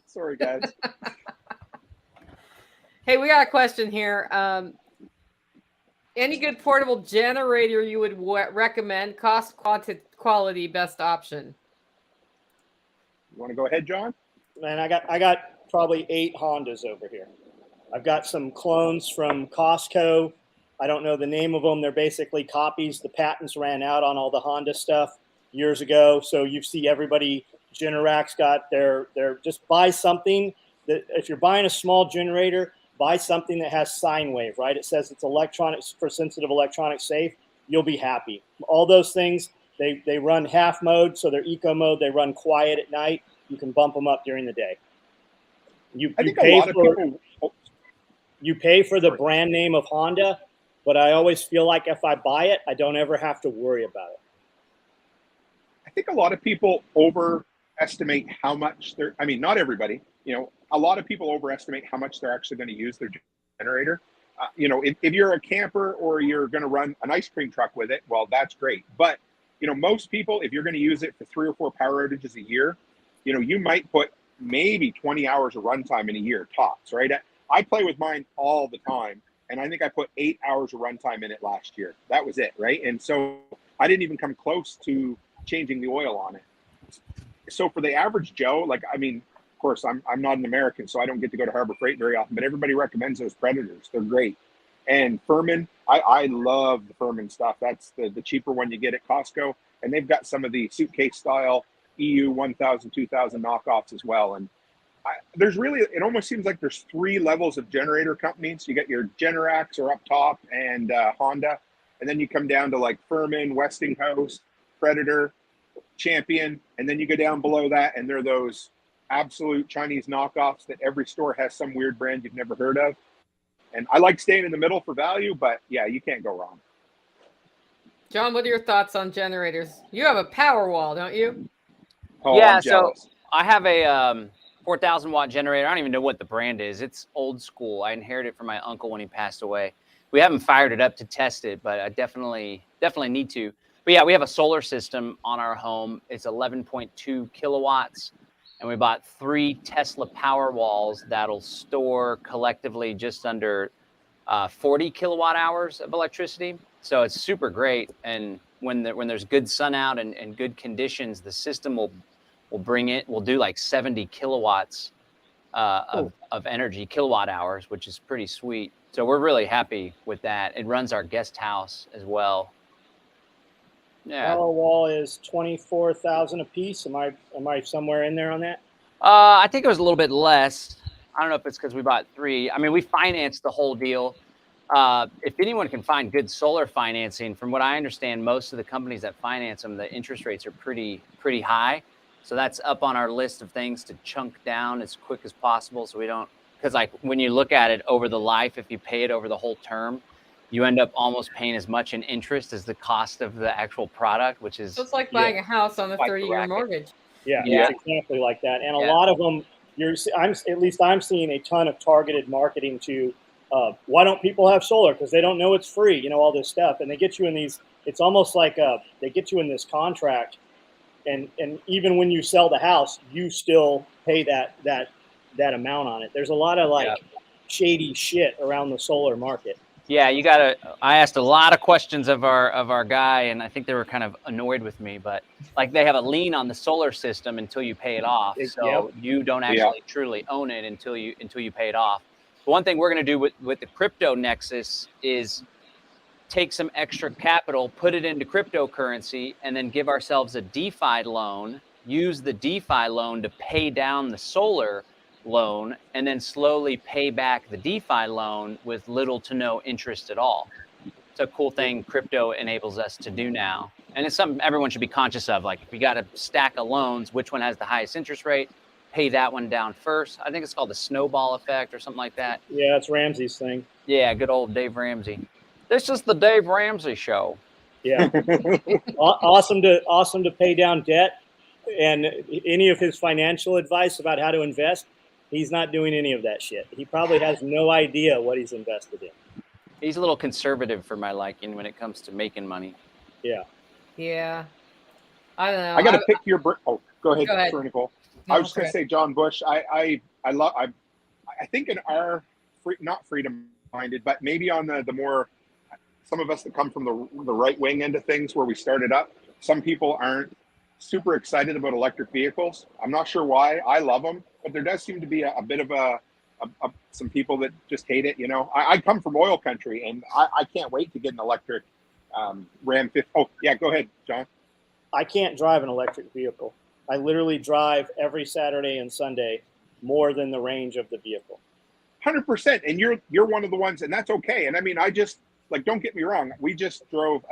B: Sorry, guys.
A: Hey, we got a question here. Any good portable generator you would recommend? Cost, quality, best option.
B: You want to go ahead, John?
C: Man, I got probably 8 Hondas over here. I've got some clones from Costco. I don't know the name of them. They're basically copies. The patents ran out on all the Honda stuff years ago. So you see everybody, Generac's got their just buy something that if you're buying a small generator, buy something that has sine wave, right? It says it's electronics for sensitive electronics safe. you'll be happy. All those things, they run half mode, so they're eco mode. They run quiet at night. You can bump them up during the day.
B: I think a lot of people.
C: You pay for the brand name of Honda, but I always feel like if I buy it, I don't ever have to worry about it.
B: I think a lot of people overestimate how much they're, I mean, not everybody, a lot of people overestimate how much they're actually going to use their generator. If you're a camper or you're going to run an ice cream truck with it, well, that's great. But, most people, if you're going to use it for 3 or 4 power outages a year, you might put maybe 20 hours of runtime in a year tops, right? I play with mine all the time, and I think I put 8 hours of runtime in it last year. That was it, right? And so I didn't even come close to changing the oil on it. So for the average Joe, of course, I'm not an American, so I don't get to go to Harbor Freight very often, but everybody recommends those Predators. They're great. And Furman, I love the Furman stuff. That's the cheaper one you get at Costco. And they've got some of the suitcase style EU 1000, 2000 knockoffs as well. And it almost seems like there's 3 levels of generator companies. You got your Generacs are up top and Honda. And then you come down to like Furman, Westinghouse, Predator, Champion. And then you go down below that and they're those absolute Chinese knockoffs that every store has some weird brand you've never heard of. And I like staying in the middle for value, but yeah, you can't go wrong.
A: John, what are your thoughts on generators? You have a Powerwall, don't you?
B: Oh,
D: yeah,
B: I'm jealous.
D: So I have a 4,000 watt generator. I don't even know what the brand is. It's old school. I inherited it from my uncle when he passed away. We haven't fired it up to test it, but I definitely need to. But yeah, we have a solar system on our home. It's 11.2 kilowatts. And we bought 3 Tesla Powerwalls that'll store collectively just under 40 kilowatt hours of electricity. So it's super great. And when there's good sun out and good conditions, the system will do like 70 kilowatts of energy, kilowatt hours, which is pretty sweet. So we're really happy with that. It runs our guest house as well. Yeah.
C: Powerwall is 24,000 a piece. Am I somewhere in there on that?
D: I think it was a little bit less. I don't know if it's because we bought 3. I mean, we financed the whole deal. If anyone can find good solar financing, from what I understand, most of the companies that finance them, the interest rates are pretty high. So that's up on our list of things to chunk down as quick as possible. So we don't, because like when you look at it over the life, if you pay it over the whole term, you end up almost paying as much in interest as the cost of the actual product, which is.
A: So it's like buying a house on a 30-year mortgage.
C: Yeah, it's exactly like that. And a lot of them, I'm seeing a ton of targeted marketing to, why don't people have solar? Because they don't know it's free, all this stuff. And they get you in these, it's almost like they get you in this contract. And even when you sell the house, you still pay that amount on it. There's a lot of shady shit around the solar market.
D: Yeah, I asked a lot of questions of our guy, and I think they were kind of annoyed with me, but like they have a lien on the solar system until you pay it off. So you don't actually truly own it until you pay it off. But one thing we're going to do with the crypto nexus is take some extra capital, put it into cryptocurrency, and then give ourselves a DeFi loan, use the DeFi loan to pay down the solar loan, and then slowly pay back the DeFi loan with little to no interest at all. It's a cool thing crypto enables us to do now. And it's something everyone should be conscious of. Like if you got a stack of loans, which one has the highest interest rate? Pay that one down first. I think it's called the snowball effect or something like that.
C: Yeah, it's Ramsey's thing.
D: Yeah, good old Dave Ramsey. This is the Dave Ramsey show.
C: Yeah. Awesome to pay down debt. And any of his financial advice about how to invest, he's not doing any of that shit. He probably has no idea what he's invested in.
D: He's a little conservative for my liking when it comes to making money.
C: Yeah.
A: Yeah. I don't know.
B: I got to pick your brain. Oh, go ahead.
A: Go
B: Nicole.
A: No,
B: I was just going to say, John Bush, I think in our, not freedom-minded, but maybe on the more, some of us that come from the right wing end of things where we started up, some people aren't super excited about electric vehicles. I'm not sure why. I love them, but there does seem to be a bit of some people that just hate it. I come from oil country, and I can't wait to get an electric Ram 50. Oh, yeah, go ahead, John.
C: I can't drive an electric vehicle. I literally drive every Saturday and Sunday more than the range of the vehicle.
B: 100%. And you're one of the ones, and that's okay. And I mean, I just like, don't get me wrong, we just drove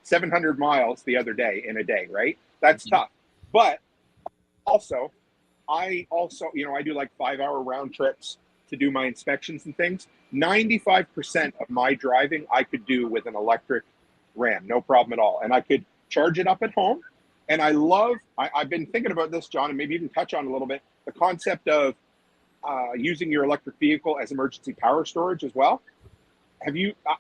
B: 700 miles the other day in a day, right? That's tough. But also, I do like 5-hour round trips to do my inspections and things. 95% of my driving I could do with an electric Ram, no problem at all. And I could charge it up at home. And I've been thinking about this, John, and maybe even touch on a little bit, the concept of using your electric vehicle as emergency power storage as well.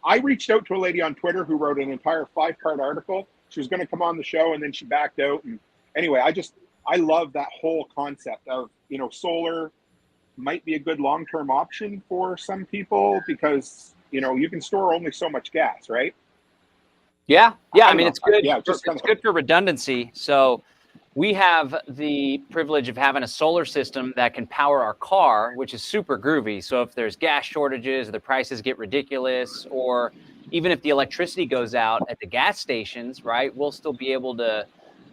B: I reached out to a lady on Twitter who wrote an entire 5-part article. She was going to come on the show and then she backed out. And anyway, I love that whole concept of, solar might be a good long-term option for some people because, you can store only so much gas, right?
D: Yeah. I mean, it's good.
B: Yeah,
D: It's good for redundancy. So we have the privilege of having a solar system that can power our car, which is super groovy. So if there's gas shortages, or the prices get ridiculous, or even if the electricity goes out at the gas stations, right, we'll still be able to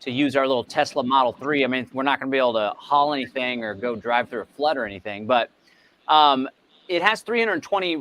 D: use our little Tesla Model 3. I mean, we're not going to be able to haul anything or go drive through a flood or anything, but it has 320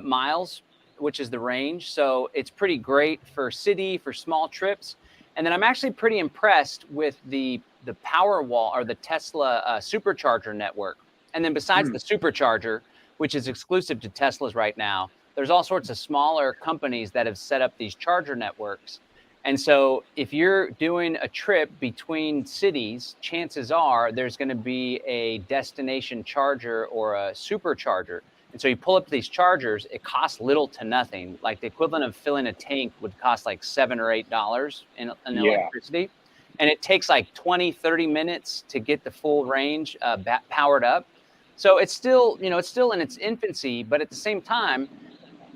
D: miles, which is the range. So it's pretty great for city, for small trips. And then I'm actually pretty impressed with the power wall or the Tesla supercharger network. And then besides the supercharger, which is exclusive to Teslas right now, there's all sorts of smaller companies that have set up these charger networks. And so if you're doing a trip between cities, chances are there's going to be a destination charger or a supercharger. And so you pull up these chargers, it costs little to nothing. Like the equivalent of filling a tank would cost like $7 or $8 in electricity. And it takes like 20, 30 minutes to get the full range powered up. So it's still, it's still in its infancy, but at the same time,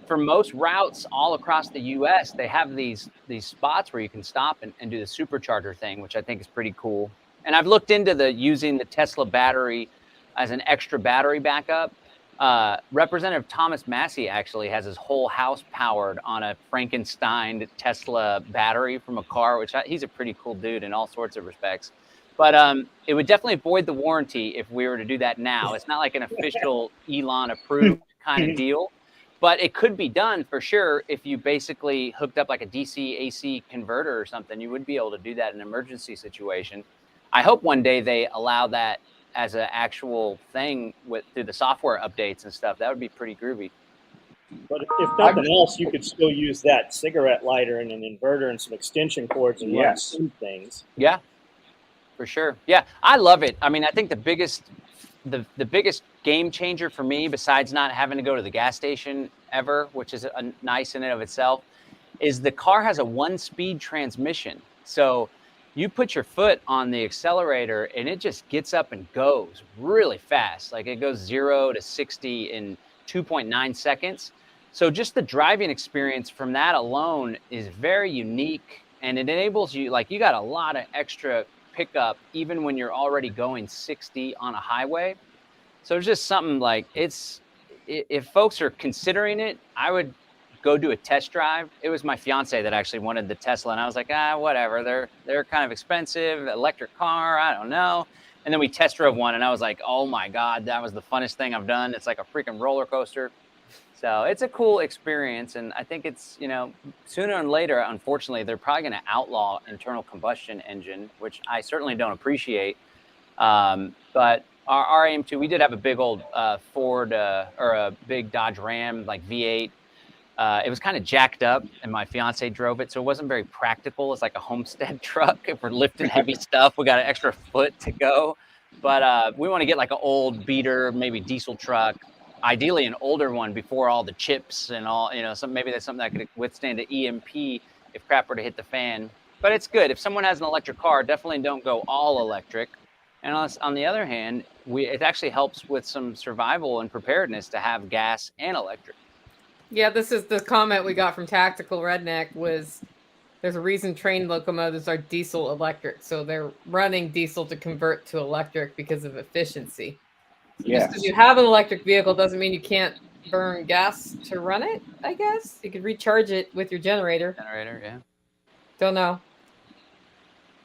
D: for most routes all across the US, they have these spots where you can stop and do the supercharger thing, which I think is pretty cool. And I've looked into using the Tesla battery as an extra battery backup. Representative Thomas Massey actually has his whole house powered on a Frankenstein Tesla battery from a car, which he's a pretty cool dude in all sorts of respects. But it would definitely void the warranty if we were to do that now. It's not like an official Elon approved kind of deal, but it could be done for sure. If you basically hooked up like a DC AC converter or something, you would be able to do that in an emergency situation. I hope one day they allow that as an actual thing through the software updates and stuff. That would be pretty groovy.
C: But if nothing else, you could still use that cigarette lighter and an inverter and some extension cords and run some things.
D: Yeah, for sure. Yeah, I love it. I mean, I think the biggest game changer for me, besides not having to go to the gas station ever, which is nice in and of itself, is the car has a 1-speed transmission. So you put your foot on the accelerator and it just gets up and goes really fast. Like it goes 0 to 60 in 2.9 seconds. So just the driving experience from that alone is very unique, and it enables you, like, you got a lot of extra pickup even when you're already going 60 on a highway. So it's just something like, if folks are considering it, I would go do a test drive. It was my fiance that actually wanted the Tesla, and I was like, whatever. They're kind of expensive, electric car, I don't know. And then we test drove one, and I was like, oh my God, that was the funnest thing I've done. It's like a freaking roller coaster. So it's a cool experience, and I think it's, sooner or later, unfortunately, they're probably going to outlaw internal combustion engine, which I certainly don't appreciate. But our AM2, we did have a big old Ford or a big Dodge Ram, like V8. It was kind of jacked up, and my fiance drove it, so it wasn't very practical. It's like a homestead truck. If we're lifting heavy stuff, we got an extra foot to go. But we want to get like an old beater, maybe diesel truck, ideally an older one before all the chips and all, maybe that's something that could withstand an EMP if crap were to hit the fan. But it's good. If someone has an electric car, definitely don't go all electric. And on the other hand, it actually helps with some survival and preparedness to have gas and electric.
A: Yeah, this is the comment we got from Tactical Redneck was, there's a reason train locomotives are diesel electric. So they're running diesel to convert to electric because of efficiency. So just because you have an electric vehicle doesn't mean you can't burn gas to run it, I guess. You could recharge it with your generator.
D: Yeah.
A: Don't know.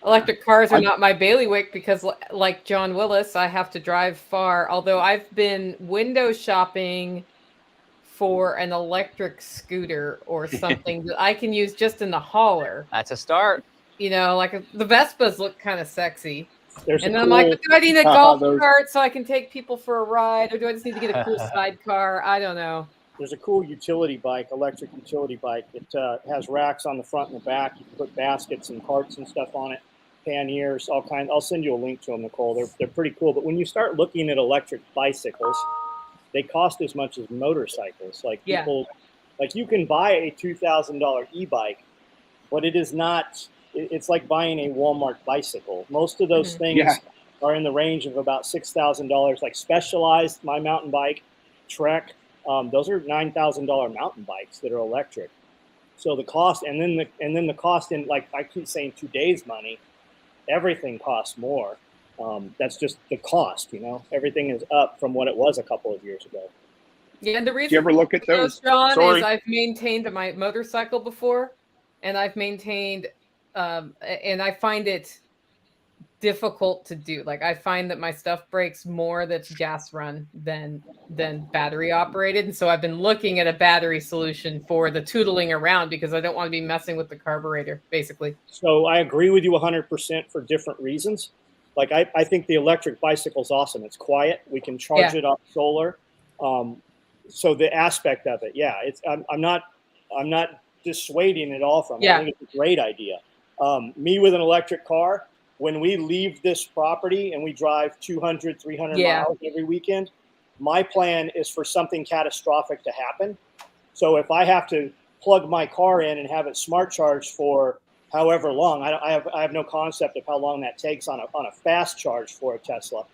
A: Electric cars are not my bailiwick because, like John Willis, I have to drive far. Although I've been window shopping for an electric scooter or something that I can use just in the hauler.
D: That's a start.
A: You know, like the Vespas look kind of sexy.
C: There's
A: And
C: a
A: then I'm like,
C: cool,
A: do I need a golf
B: Those-
A: cart so I can take people for a ride? Or do I just need to get a cool sidecar? I don't know.
C: there's a cool utility bike, electric utility bike. It has racks on the front and the back. You can put baskets and carts and stuff on it, panniers, all kinds. I'll send you a link to them, Nicole. They're pretty cool. But when you start looking at electric bicycles, they cost as much as motorcycles. Like
A: Yeah.
C: people, like you can buy a $2,000 e-bike, but it is not. It's like buying a Walmart bicycle. Most of those things
B: Yeah.
C: are in the range of about $6,000. Like Specialized, my mountain bike, Trek. Those are $9,000 mountain bikes that are electric. So the cost, and then the cost in, like I keep saying, today's money, everything costs more. That's just the cost, you know. Everything is up from what it was a couple of years ago.
A: Yeah, and the
B: Do you
A: reason
B: ever look at those?
A: John,
B: Sorry.
A: is I've maintained my motorcycle before, and I've maintained, and I find it difficult to do. Like I find that my stuff breaks more that's gas run than battery operated, and so I've been looking at a battery solution for the tootling around because I don't want to be messing with the carburetor, basically.
C: So I agree with you 100% for different reasons. Like I think the electric bicycle is awesome. It's quiet. We can charge it off solar. So the aspect of it, yeah, I'm not dissuading it all from it. I think it's a great idea. Me with an electric car, when we leave this property and we drive 200, 300 miles every weekend, my plan is for something catastrophic to happen. So if I have to plug my car in and have it smart charged for however long, I have no concept of how long that takes on a fast charge for a Tesla.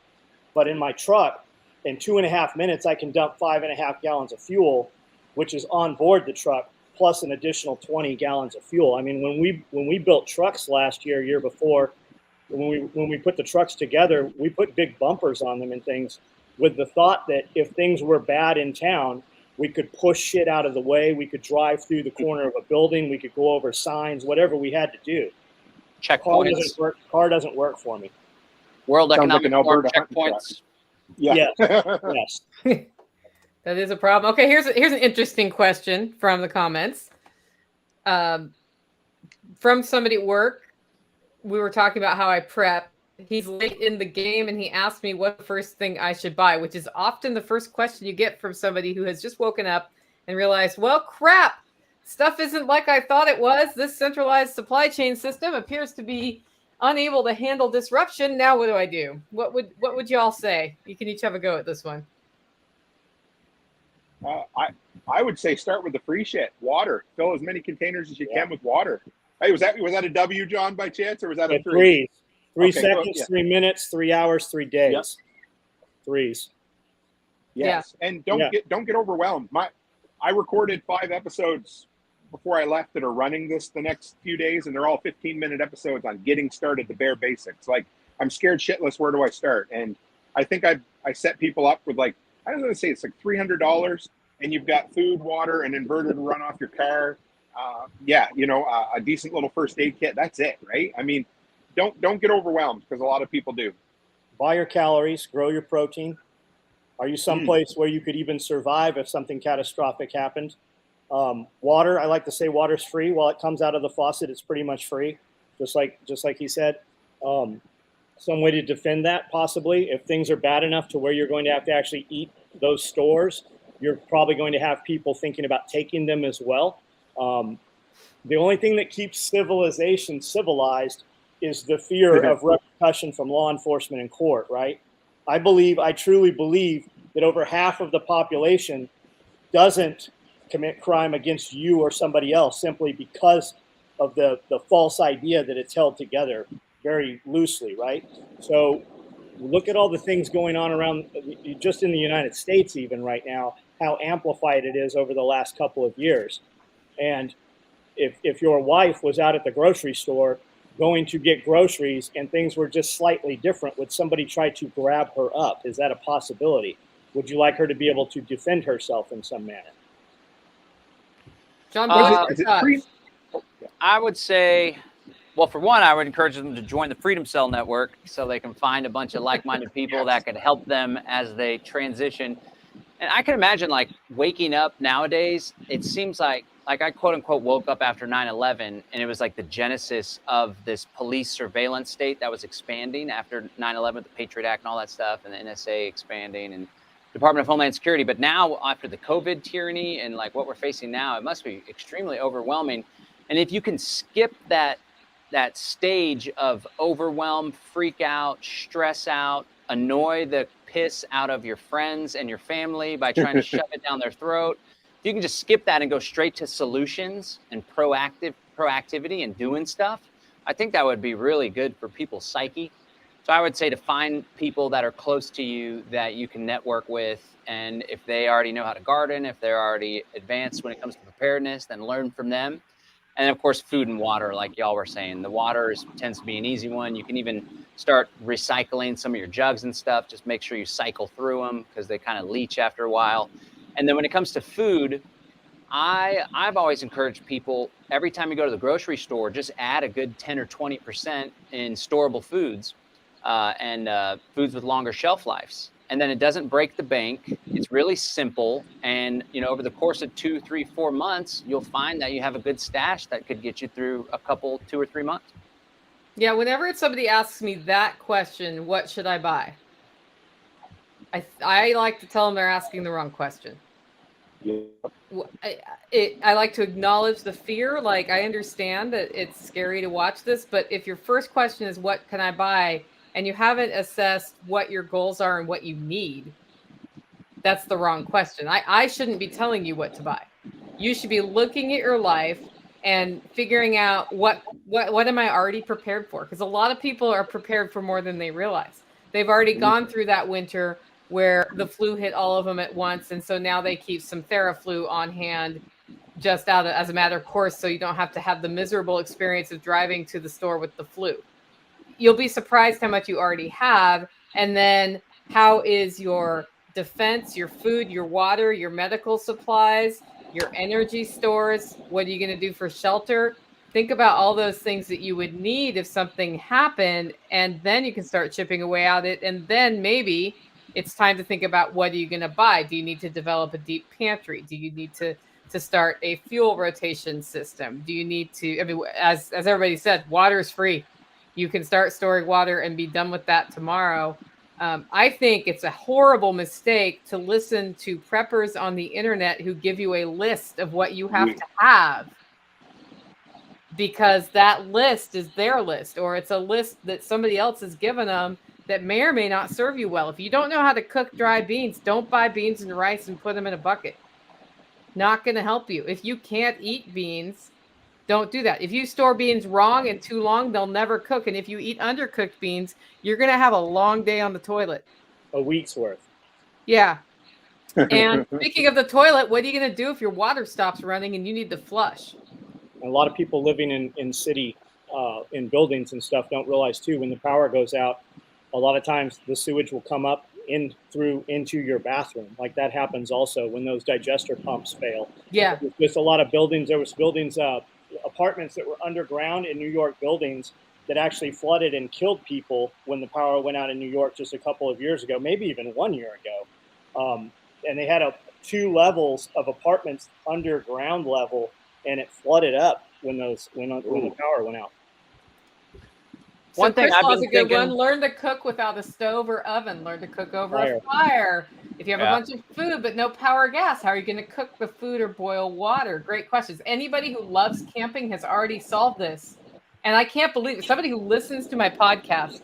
C: But in my truck, in 2.5 minutes, I can dump 5.5 gallons of fuel, which is on board the truck, plus an additional 20 gallons of fuel. I mean, when we built trucks last year before, when we put the trucks together, we put big bumpers on them and things with the thought that if things were bad in town, we could push shit out of the way. We could drive through the corner of a building. We could go over signs, whatever we had to do.
D: Checkpoints.
C: Car doesn't work for me.
D: World
B: Sounds like
D: Economic
B: an
D: Forum
B: Alberta hunting
D: checkpoints.
B: Yeah.
C: Yes.
A: That is a problem. Okay, here's an interesting question from the comments. From somebody at work, we were talking about how I prep. He's late in the game and he asked me what the first thing I should buy, which is often the first question you get from somebody who has just woken up and realized, well, crap, stuff isn't like I thought it was. This centralized supply chain system appears to be unable to handle disruption. Now what do I do? What would you all say? You can each have a go at this one.
B: I would say start with the free shit. Water. Fill as many containers as you can with water. Hey, was that a W, John, by chance, or was that a three?
C: Three
B: Okay,
C: seconds, 3 minutes, 3 hours, 3 days.
B: Yep.
C: Threes.
B: Yes, and don't get overwhelmed. I recorded 5 episodes before I left that are running the next few days, and they're all 15-minute episodes on getting started, the bare basics. Like, I'm scared shitless. Where do I start? And I think I set people up with, like, I don't know, say it's like $300, and you've got food, water, an inverter to run off your car. A decent little first aid kit. That's it, right? I mean, don't get overwhelmed, because a lot of people do.
C: Buy your calories, grow your protein. Are you someplace where you could even survive if something catastrophic happened? Water, I like to say water's free. While it comes out of the faucet, it's pretty much free, just like he said. Some way to defend that, possibly. If things are bad enough to where you're going to have to actually eat those stores, you're probably going to have people thinking about taking them as well. The only thing that keeps civilization civilized is the fear of repercussion from law enforcement and court, right? I truly believe that over half of the population doesn't commit crime against you or somebody else simply because of the false idea that it's held together very loosely, right? So look at all the things going on around, just in the United States even right now, how amplified it is over the last couple of years. And if your wife was out at the grocery store going to get groceries and things were just slightly different, would somebody try to grab her up? Is that a possibility? Would you like her to be able to defend herself in some manner?
A: John,
D: I would say, well, for one, I would encourage them to join the Freedom Cell Network so they can find a bunch of like-minded people that could help them as they transition. And I can imagine like waking up nowadays, it seems like I quote unquote woke up after 9/11, and it was like the genesis of this police surveillance state that was expanding after 9/11, the Patriot Act and all that stuff, and the NSA expanding and Department of Homeland Security. But now after the COVID tyranny and like what we're facing now, it must be extremely overwhelming. And if you can skip that stage of overwhelm, freak out, stress out, annoy the piss out of your friends and your family by trying to shove it down their throat, if you can just skip that and go straight to solutions and proactivity and doing stuff, I think that would be really good for people's psyche. So I would say to find people that are close to you that you can network with, and if they already know how to garden, if they're already advanced when it comes to preparedness, then learn from them. And of course, food and water, like y'all were saying, the water tends to be an easy one. You can even start recycling some of your jugs and stuff. Just make sure you cycle through them because they kind of leach after a while. And then when it comes to food, I've always encouraged people, every time you go to the grocery store, just add a good 10 or 20% in storable foods and foods with longer shelf lives. And then it doesn't break the bank. It's really simple. And, you know, over the course of 2, 3, 4 months, you'll find that you have a good stash that could get you through a couple, 2 or 3 months.
A: Yeah, whenever somebody asks me that question, what should I buy? I like to tell them they're asking the wrong question.
B: Yeah.
A: I like to acknowledge the fear. Like, I understand that it's scary to watch this, but if your first question is, what can I buy? And you haven't assessed what your goals are and what you need, that's the wrong question. I shouldn't be telling you what to buy. You should be looking at your life and figuring out what am I already prepared for? Because a lot of people are prepared for more than they realize. They've already gone through that winter where the flu hit all of them at once. And so now they keep some Theraflu on hand just as a matter of course, so you don't have to have the miserable experience of driving to the store with the flu. You'll be surprised how much you already have. And then how is your defense, your food, your water, your medical supplies, your energy stores? What are you going to do for shelter? Think about all those things that you would need if something happened, and then you can start chipping away at it. And then maybe it's time to think about, what are you going to buy? Do you need to develop a deep pantry? Do you need to start a fuel rotation system? Do you need to, I mean, as everybody said, water is free. You can start storing water and be done with that tomorrow. I think it's a horrible mistake to listen to preppers on the internet who give you a list of what you have to have, because that list is their list, or it's a list that somebody else has given them that may or may not serve you well. If you don't know how to cook dry beans, don't buy beans and rice and put them in a bucket. Not going to help you. If you can't eat beans, don't do that. If you store beans wrong and too long, they'll never cook. And if you eat undercooked beans, you're going to have a long day on the toilet.
C: A week's worth.
A: Yeah. And speaking of the toilet, what are you going to do if your water stops running and you need to flush?
C: And a lot of people living in city, in buildings and stuff don't realize too, when the power goes out, a lot of times the sewage will come up into your bathroom. Like that happens also when those digester pumps fail.
A: Yeah.
C: There's a lot of buildings. There was buildings, apartments that were underground in New York buildings that actually flooded and killed people when the power went out in New York just a couple of years ago, maybe even 1 year ago. And they had 2 levels of apartments underground level, and it flooded up when the power went out.
A: So one thing I've been thinking, learn to cook without a stove or oven. Learn to cook over a fire. If you have a bunch of food but no power or gas, how are you going to cook the food or boil water? Great questions. Anybody who loves camping has already solved this. And I can't believe it. Somebody who listens to my podcast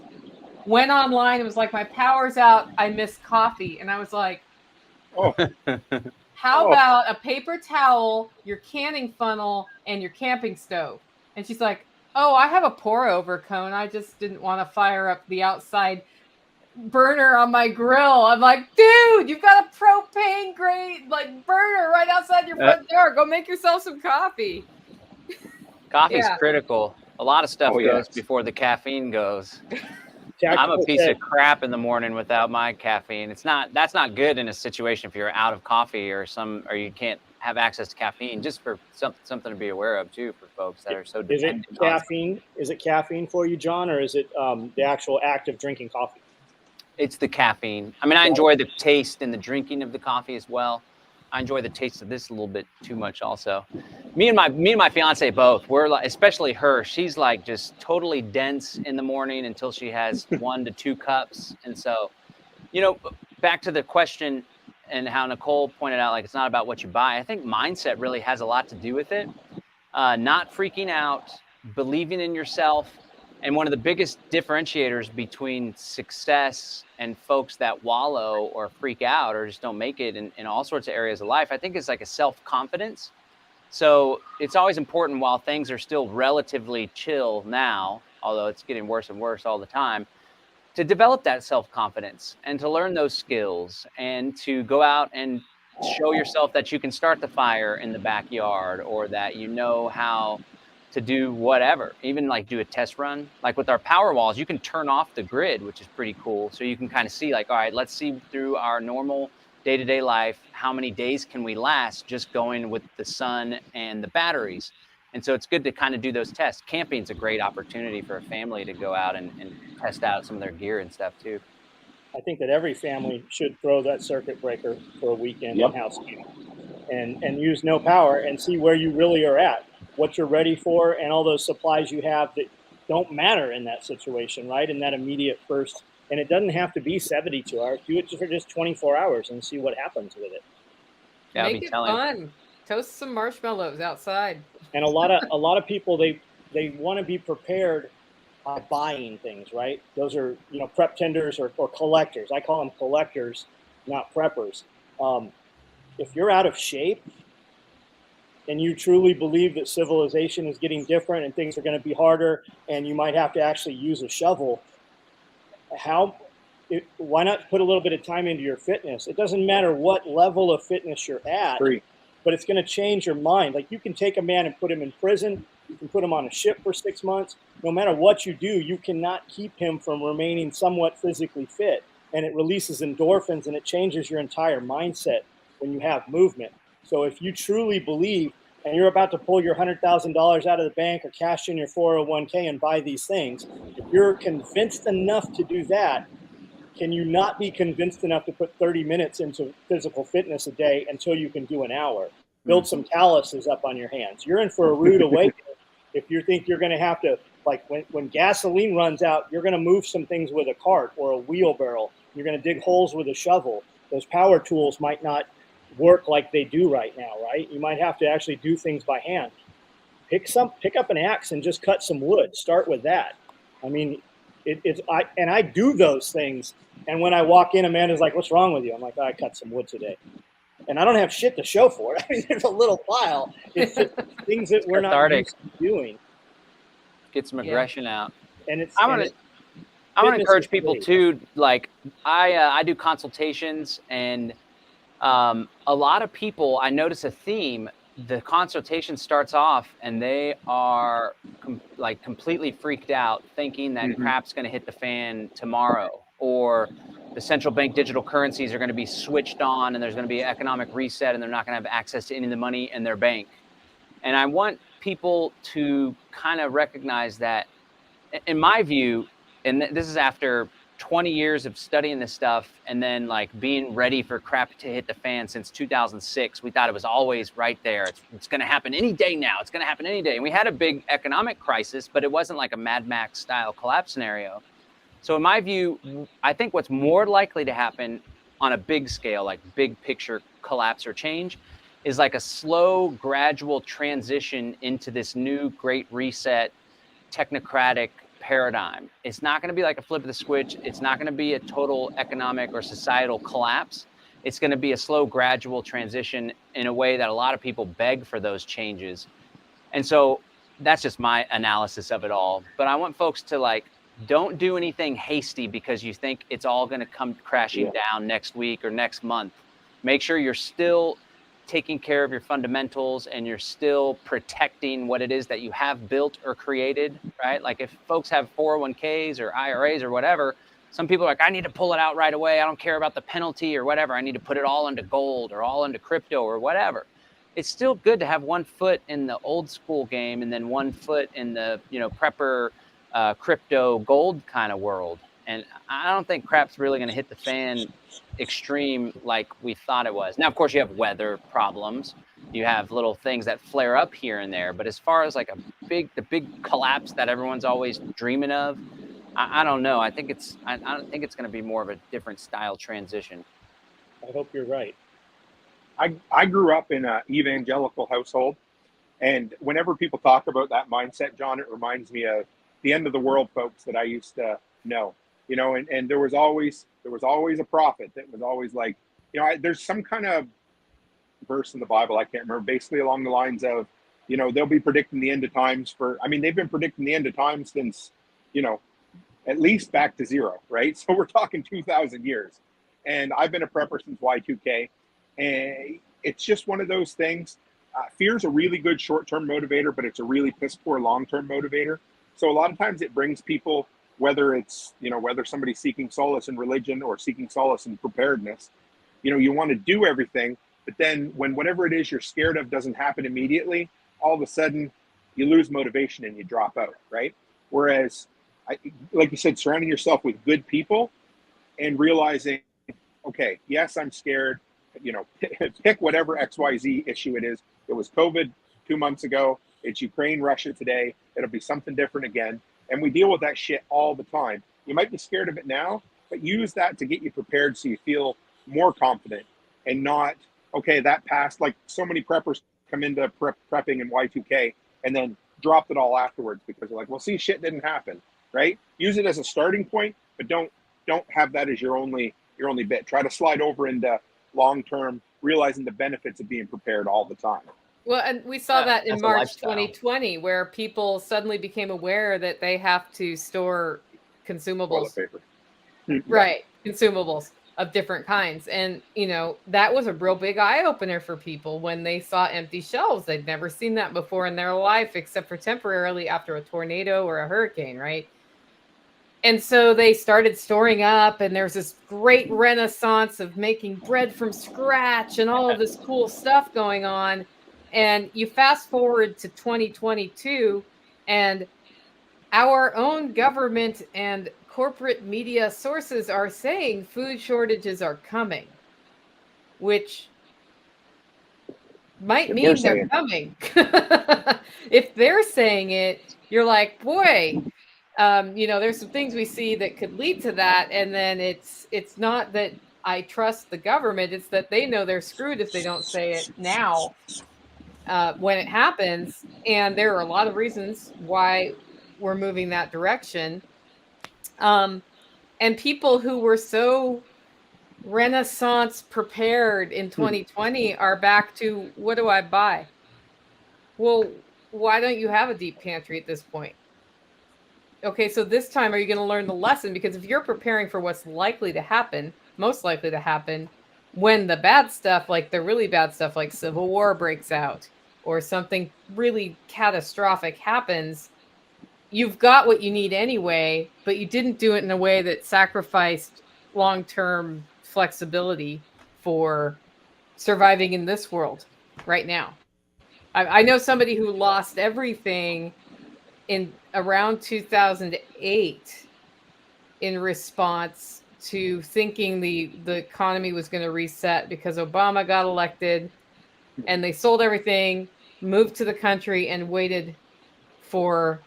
A: went online and was like, my power's out. I miss coffee. And I was like, how about a paper towel, your canning funnel, and your camping stove? And she's like, oh, I have a pour-over cone. I just didn't want to fire up the outside burner on my grill. I'm like, dude, you've got a propane grade burner right outside your front door. Go make yourself some coffee.
D: Coffee's critical. A lot of stuff goes before the caffeine goes. I'm a piece of crap in the morning without my caffeine. That's not good in a situation if you're out of coffee or you can't have access to caffeine, just for something to be aware of too for folks that are so dependent.
C: Is it caffeine for you, John, or is it the actual act of drinking coffee?
D: It's the caffeine. I mean, I enjoy the taste and the drinking of the coffee as well. I enjoy the taste of this a little bit too much also. Me and my fiance both. We're like, especially her, she's like just totally dense in the morning until she has 1 to 2 cups. And so, you know, back to the question and how Nicole pointed out, like, it's not about what you buy. I think mindset really has a lot to do with it. Not freaking out, believing in yourself. And one of the biggest differentiators between success and folks that wallow or freak out or just don't make it in all sorts of areas of life, I think it's like a self-confidence. So it's always important, while things are still relatively chill now, although it's getting worse and worse all the time, to develop that self-confidence and to learn those skills and to go out and show yourself that you can start the fire in the backyard, or that you know how to do whatever, even like do a test run. Like with our power walls, you can turn off the grid, which is pretty cool. So you can kind of see like, all right, let's see through our normal day-to-day life, how many days can we last just going with the sun and the batteries. And so it's good to kind of do those tests. Camping's a great opportunity for a family to go out and test out some of their gear and stuff too.
C: I think that every family should throw that circuit breaker for a weekend in house camp and use no power and see where you really are at, what you're ready for, and all those supplies you have that don't matter in that situation, right? In that immediate first. And it doesn't have to be 72 hours. Do it for just 24 hours and see what happens with it.
D: Yeah,
A: Make it fun. Toast some marshmallows outside.
C: And a lot of people, they want to be prepared by buying things, right? Those are, you know, prep tenders or collectors. I call them collectors, not preppers. If you're out of shape and you truly believe that civilization is getting different and things are going to be harder and you might have to actually use a shovel, why not put a little bit of time into your fitness? It doesn't matter what level of fitness you're at, but it's going to change your mind. Like, you can take a man and put him in prison. You can put him on a ship for 6 months. No matter what you do, you cannot keep him from remaining somewhat physically fit. And it releases endorphins and it changes your entire mindset when you have movement. So if you truly believe and you're about to pull your $100,000 out of the bank or cash in your 401k and buy these things, if you're convinced enough to do that, can you not be convinced enough to put 30 minutes into physical fitness a day until you can do an hour? Build some calluses up on your hands. You're in for a rude awakening if you think you're going to have to, like, when gasoline runs out, you're going to move some things with a cart or a wheelbarrow. You're going to dig holes with a shovel. Those power tools might not work like they do right now, right? You might have to actually do things by hand. Pick up an axe and just cut some wood. Start with that. I mean, I do those things. And when I walk in, Amanda's like, "What's wrong with you?" I'm like, "I cut some wood today." And I don't have shit to show for it. I mean, there's a little pile. It's just things that we're not used to doing.
D: Get some aggression out.
C: And it's.
D: I want to encourage people too. Like, I do consultations, and a lot of people, I notice a theme. The consultation starts off and they are completely freaked out, thinking that crap's going to hit the fan tomorrow, or the central bank digital currencies are going to be switched on and there's going to be an economic reset and they're not going to have access to any of the money in their bank. And I want people to kind of recognize that, in my view, and this is after 20 years of studying this stuff and then like being ready for crap to hit the fan since 2006. We thought it was always right there. It's going to happen any day now. It's going to happen any day. And we had a big economic crisis, but it wasn't like a Mad Max style collapse scenario. So in my view, I think what's more likely to happen on a big scale, like big picture collapse or change, is like a slow, gradual transition into this new great reset, technocratic paradigm. It's not going to be like a flip of the switch. It's not going to be a total economic or societal collapse. It's going to be a slow, gradual transition in a way that a lot of people beg for those changes. And so that's just my analysis of it all. But I want folks to, like, don't do anything hasty because you think it's all going to come crashing down next week or next month. Make sure you're still taking care of your fundamentals and you're still protecting what it is that you have built or created, right? Like, if folks have 401ks or IRAs or whatever, some people are like, I need to pull it out right away. I don't care about the penalty or whatever. I need to put it all into gold or all into crypto or whatever. It's still good to have one foot in the old school game and then one foot in the, prepper, crypto gold kind of world. And I don't think crap's really going to hit the fan extreme like we thought it was. Now, of course, you have weather problems. You have little things that flare up here and there. But as far as like the big collapse that everyone's always dreaming of, I don't know. I think I don't think it's going to be more of a different style transition.
C: I hope you're right.
B: I grew up in an evangelical household, and whenever people talk about that mindset, John, it reminds me of the end of the world folks that I used to know. You know, and there was always a prophet that was always like, you know, there's some kind of verse in the Bible, I can't remember, basically along the lines of, you know, they'll be predicting the end of times they've been predicting the end of times since, you know, at least back to zero, right? So we're talking 2,000 years. And I've been a prepper since Y2K. And it's just one of those things. Fear is a really good short-term motivator, but it's a really piss-poor long-term motivator. So a lot of times it brings people, whether somebody's seeking solace in religion or seeking solace in preparedness, you know, you want to do everything, but then when whatever it is you're scared of doesn't happen immediately, all of a sudden you lose motivation and you drop out, right? Whereas, like you said, surrounding yourself with good people and realizing, okay, yes, I'm scared, you know, pick whatever XYZ issue it is. It was COVID 2 months ago. It's Ukraine, Russia today. It'll be something different again. And we deal with that shit all the time. You might be scared of it now, but use that to get you prepared so you feel more confident and not, okay, that passed. Like so many preppers come into prepping in Y2K and then dropped it all afterwards because they're like, well, see, shit didn't happen, right? Use it as a starting point, but don't have that as your only bit. Try to slide over into long-term, realizing the benefits of being prepared all the time.
A: Well, and we saw that in
D: That's a
A: March
D: lifestyle.
A: 2020, where people suddenly became aware that they have to store consumables.
B: Toilet paper.
A: Right, consumables of different kinds. And, you know, that was a real big eye-opener for people when they saw empty shelves. They'd never seen that before in their life, except for temporarily after a tornado or a hurricane, right? And so they started storing up, and there's this great renaissance of making bread from scratch and all of this cool stuff going on. And you fast forward to 2022, and our own government and corporate media sources are saying food shortages are coming, which might mean they're coming. If they're saying it, you're like, boy, you know, there's some things we see that could lead to that. And then it's not that I trust the government, it's that they know they're screwed if they don't say it now when it happens. And there are a lot of reasons why we're moving that direction. And people who were so Renaissance prepared in 2020 are back to, what do I buy? Well, why don't you have a deep pantry at this point? Okay, so this time, are you going to learn the lesson? Because if you're preparing for what's likely to happen, most likely to happen, when the bad stuff, like the really bad stuff, like civil war breaks out or something really catastrophic happens, you've got what you need anyway, but you didn't do it in a way that sacrificed long-term flexibility for surviving in this world right now. I know somebody who lost everything in around 2008 in response to thinking the economy was going to reset because Obama got elected, and they sold everything, moved to the country, and waited for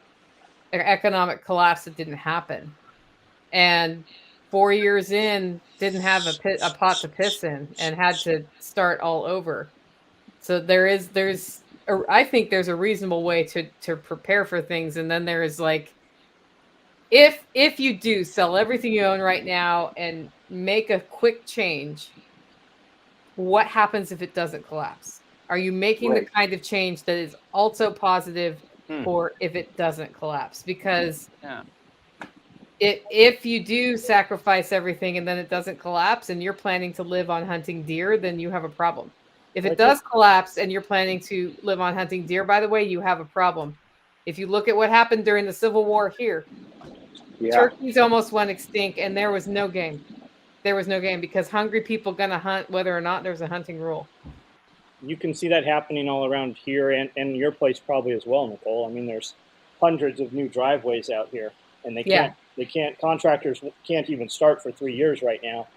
A: an economic collapse that didn't happen. And 4 years in, didn't have a pot to piss in and had to start all over. So I think there's a reasonable way to prepare for things. And then there is like, if you do sell everything you own right now and make a quick change, what happens if it doesn't collapse? Are you making the kind of change that is also positive for if it doesn't collapse? Because if you do sacrifice everything and then it doesn't collapse and you're planning to live on hunting deer, then you have a problem. If it does collapse and you're planning to live on hunting deer, by the way, you have a problem. If you look at what happened during the Civil War here, turkeys almost went extinct and there was no game. There was no game because hungry people going to hunt whether or not there's a hunting rule.
C: You can see that happening all around here and your place probably as well, Nicole. I mean, there's hundreds of new driveways out here, and they Contractors can't even start for 3 years right now.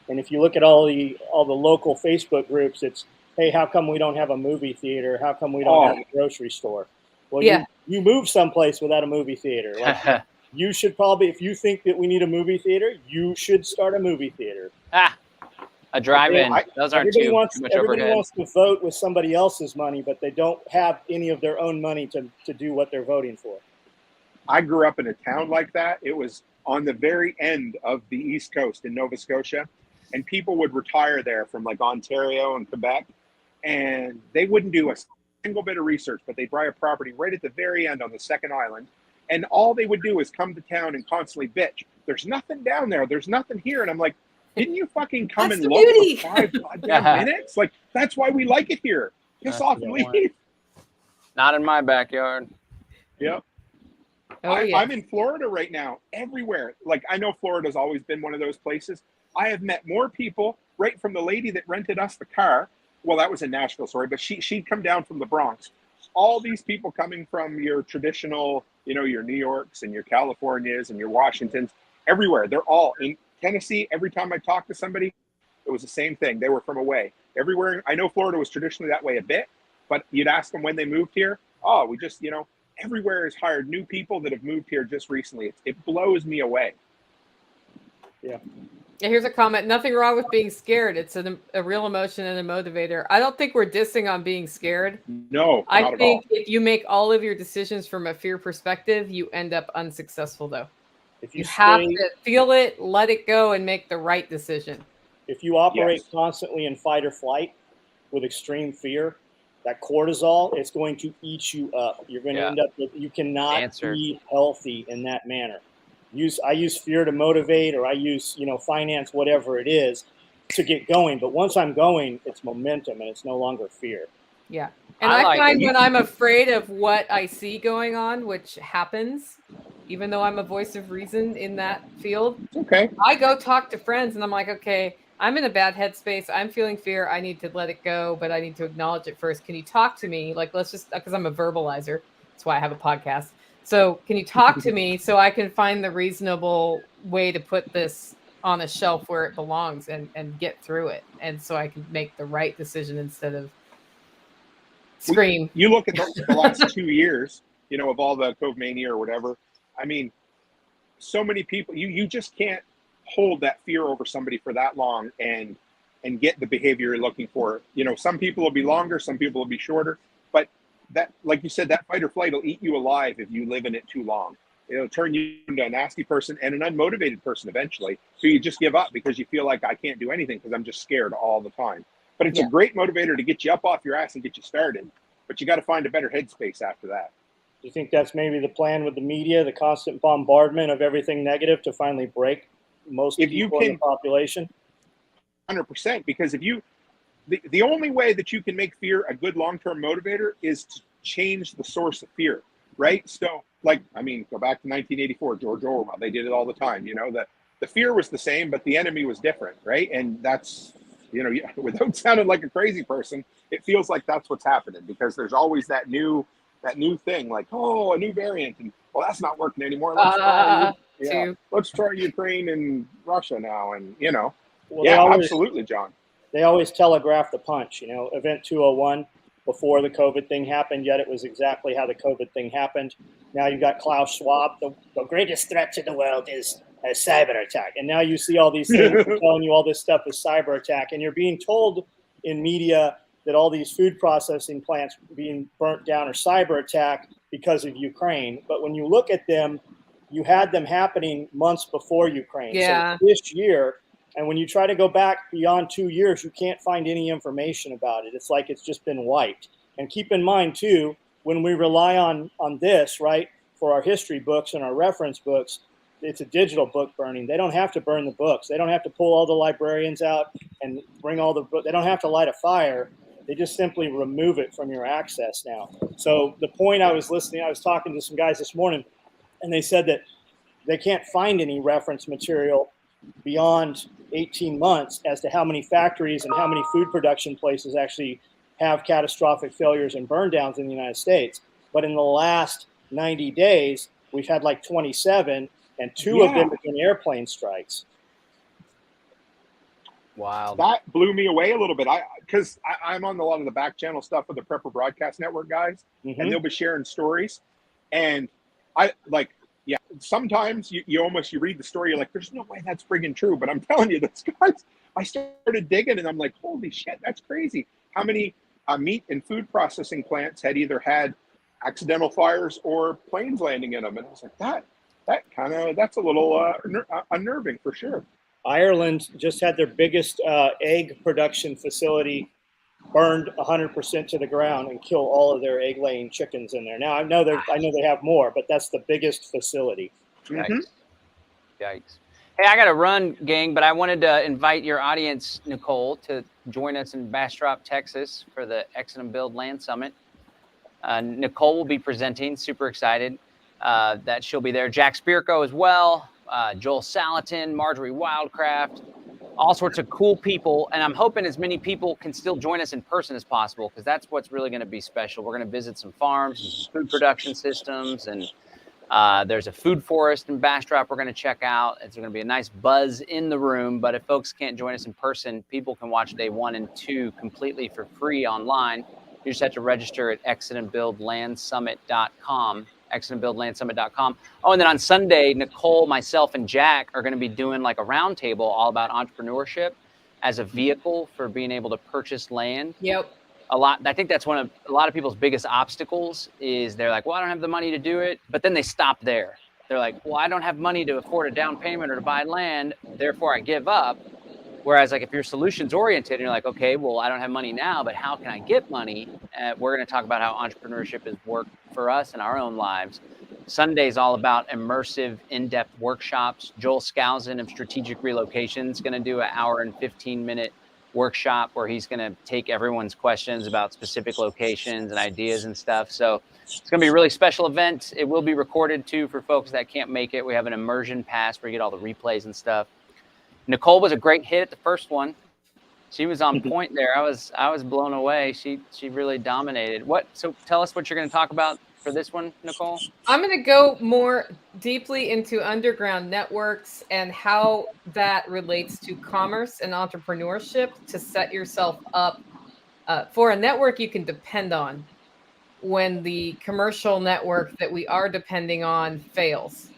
C: And if you look at all the local Facebook groups, it's, hey, how come we don't have a movie theater? How come we don't have a grocery store? Well,
A: Yeah.
C: you move someplace without a movie theater. Like, you should probably, if you think that we need a movie theater, you should start a movie theater.
D: A drive-in. Those aren't too much
C: Everybody
D: overhead.
C: wants to vote with somebody else's money, but they don't have any of their own money to do what they're voting for.
B: I grew up in a town like that. It was on the very end of the East Coast in Nova Scotia, and people would retire there from like Ontario and Quebec, and they wouldn't do a single bit of research, but they'd buy a property right at the very end on the second island, and all they would do is come to town and constantly bitch. There's nothing down there. There's nothing here. And I'm like, didn't you fucking come
A: That's
B: and
A: the
B: look
A: beauty.
B: for 5 goddamn minutes? Like, that's why we like it here. Piss off and leave.
D: Not in my backyard.
B: Yep.
A: Oh, yeah.
B: I'm in Florida right now, everywhere. Like, I know Florida's always been one of those places. I have met more people, right from the lady that rented us the car. Well, that was in Nashville, sorry, but she'd come down from the Bronx. All these people coming from your traditional, your New Yorks and your Californias and your Washingtons, everywhere. They're all in Tennessee. Every time I talked to somebody, it was the same thing. They were from away. Everywhere. I know Florida was traditionally that way a bit, but you'd ask them when they moved here. Oh, we just, everywhere has hired new people that have moved here just recently. It blows me away.
C: Yeah.
A: Yeah, here's a comment. Nothing wrong with being scared. It's a real emotion and a motivator. I don't think we're dissing on being scared.
B: No,
A: I
B: not
A: think
B: at all.
A: if you make all of your decisions from a fear perspective, you end up unsuccessful, though.
C: If
A: you have to feel it, let it go, and make the right decision.
C: If you operate constantly in fight or flight with extreme fear, that cortisol is going to eat you up. You're going to end up with, you cannot be healthy in that manner. I use fear to motivate, or I use, finance, whatever it is, to get going. But once I'm going, it's momentum and it's no longer fear.
A: Yeah. And I find when I'm afraid of what I see going on, which happens, even though I'm a voice of reason in that field,
B: okay,
A: I go talk to friends and I'm like, okay, I'm in a bad headspace. I'm feeling fear. I need to let it go, but I need to acknowledge it first. Can you talk to me? Like, let's just, because I'm a verbalizer. That's why I have a podcast. So can you talk to me so I can find the reasonable way to put this on a shelf where it belongs and get through it? And so I can make the right decision instead of scream.
B: You look at the last 2 years, of all the COVID mania or whatever. I mean, so many people, you just can't hold that fear over somebody for that long and get the behavior you're looking for. Some people will be longer, some people will be shorter, but that, like you said, that fight or flight will eat you alive if you live in it too long. It'll turn you into a nasty person and an unmotivated person eventually. So you just give up because you feel like I can't do anything because I'm just scared all the time. But it's a great motivator to get you up off your ass and get you started. But you got to find a better headspace after that.
C: Do you think that's maybe the plan with the media, the constant bombardment of everything negative to finally break most people in the population?
B: 100%, because if you, the only way that you can make fear a good long-term motivator is to change the source of fear, right? So, go back to 1984, George Orwell. They did it all the time. The fear was the same, but the enemy was different, right? And that's, without sounding like a crazy person, it feels like that's what's happening because there's always that new thing, like, a new variant, and that's not working anymore. Let's try Ukraine and Russia now, and absolutely, John.
C: They always telegraph the punch. Event 201 before the COVID thing happened, yet it was exactly how the COVID thing happened. Now you've got Klaus Schwab. The greatest threat to the world is a cyber attack, and now you see all these things telling you all this stuff is cyber attack, and you're being told in media that all these food processing plants being burnt down are cyber attack because of Ukraine. But when you look at them, you had them happening months before Ukraine.
A: Yeah.
C: So this year, and when you try to go back beyond 2 years, you can't find any information about it. It's like it's just been wiped. And keep in mind, too, when we rely on this, right, for our history books and our reference books, it's a digital book burning. They don't have to burn the books. They don't have to pull all the librarians out and bring all the books. They don't have to light a fire. They just simply remove it from your access now. So the point I was talking to some guys this morning, and they said that they can't find any reference material beyond 18 months as to how many factories and how many food production places actually have catastrophic failures and burn downs in the United States. But in the last 90 days, we've had like 27, and 2 of them have been airplane strikes.
D: Wow.
B: That blew me away a little bit. Because I'm on a lot of the back channel stuff with the Prepper Broadcast Network guys, and they'll be sharing stories. And sometimes you read the story, you're like, there's no way that's friggin' true. But I'm telling you, this guys, I started digging, and I'm like, holy shit, that's crazy. How many meat and food processing plants had either had accidental fires or planes landing in them? And I was like, that's a little unnerving for sure.
C: Ireland just had their biggest egg production facility burned 100% to the ground and kill all of their egg-laying chickens in there. Now I know they have more, but that's the biggest facility.
D: Yikes. Yikes. Hey, I got to run, gang, but I wanted to invite your audience, Nicole, to join us in Bastrop, Texas for the Exit and Build Land Summit. Nicole will be presenting. Super excited that she'll be there. Jack Spirko as well. Joel Salatin, Marjorie Wildcraft, all sorts of cool people. And I'm hoping as many people can still join us in person as possible, because that's what's really going to be special. We're going to visit some farms and some food production systems. And there's a food forest in Bastrop we're going to check out. It's going to be a nice buzz in the room. But if folks can't join us in person, people can watch day 1 and 2 completely for free online. You just have to register at exitandbuildlandsummit.com. exitandbuildlandsummit.com. Oh, and then on Sunday, Nicole, myself, and Jack are going to be doing like a roundtable all about entrepreneurship as a vehicle for being able to purchase land.
A: Yep.
D: I think that's one of a lot of people's biggest obstacles is they're like, well, I don't have the money to do it. But then they stop there. They're like, well, I don't have money to afford a down payment or to buy land. Therefore, I give up. Whereas, like, if you're solutions oriented and you're like, okay, well, I don't have money now, but how can I get money? We're going to talk about how entrepreneurship has worked for us in our own lives. Sunday's all about immersive, in-depth workshops. Joel Skousen of Strategic Relocation is going to do an hour and 15-minute workshop where he's going to take everyone's questions about specific locations and ideas and stuff. So it's going to be a really special event. It will be recorded, too, for folks that can't make it. We have an immersion pass where you get all the replays and stuff. Nicole was a great hit at the first one. She was on point there. I was blown away. She really dominated. So tell us what you're going to talk about for this one, Nicole.
A: I'm going to go more deeply into underground networks and how that relates to commerce and entrepreneurship to set yourself up for a network you can depend on when the commercial network that we are depending on fails.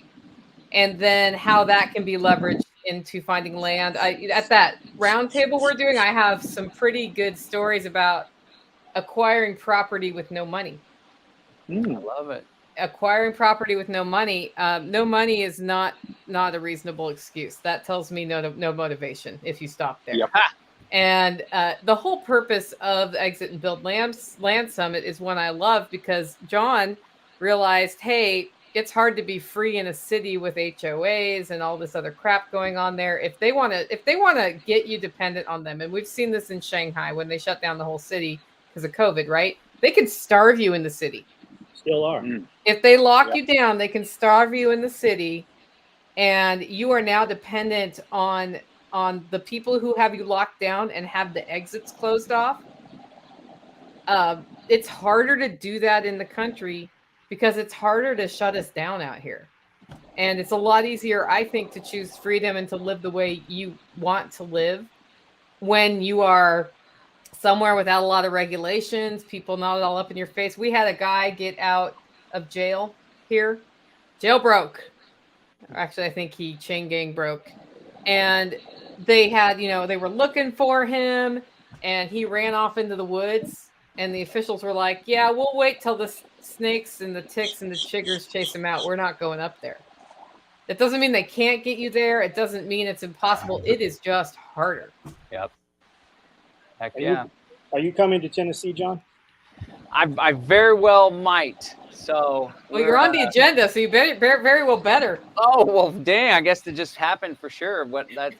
A: And then how that can be leveraged into finding land. At that roundtable we're doing, I have some pretty good stories about acquiring property with no money.
D: I love it.
A: Acquiring property with no money. No money is not a reasonable excuse. That tells me no motivation if you stop there.
B: Yep.
A: And the whole purpose of the Exit and Build Land Summit is one I love because John realized, hey, it's hard to be free in a city with HOAs and all this other crap going on there. If they want to get you dependent on them, and we've seen this in Shanghai when they shut down the whole city because of COVID, right? They can starve you in the city.
C: Still are.
A: If they lock you down, they can starve you in the city, and you are now dependent on the people who have you locked down and have the exits closed off. It's harder to do that in the country because it's harder to shut us down out here. And it's a lot easier, I think, to choose freedom and to live the way you want to live when you are somewhere without a lot of regulations, people not all up in your face. We had a guy get out of jail here. Jail broke. Actually, I think he chain gang broke. And they had, they were looking for him and he ran off into the woods. And the officials were like, yeah, we'll wait till the snakes and the ticks and the chiggers chase him out. We're not going up there. That doesn't mean they can't get you there. It doesn't mean it's impossible. It is just harder.
D: Yep. Heck yeah.
C: Are you coming to Tennessee, John?
D: I very well might. So
A: well, you're on the agenda, so you very well better.
D: Oh well, dang! I guess it just happened for sure.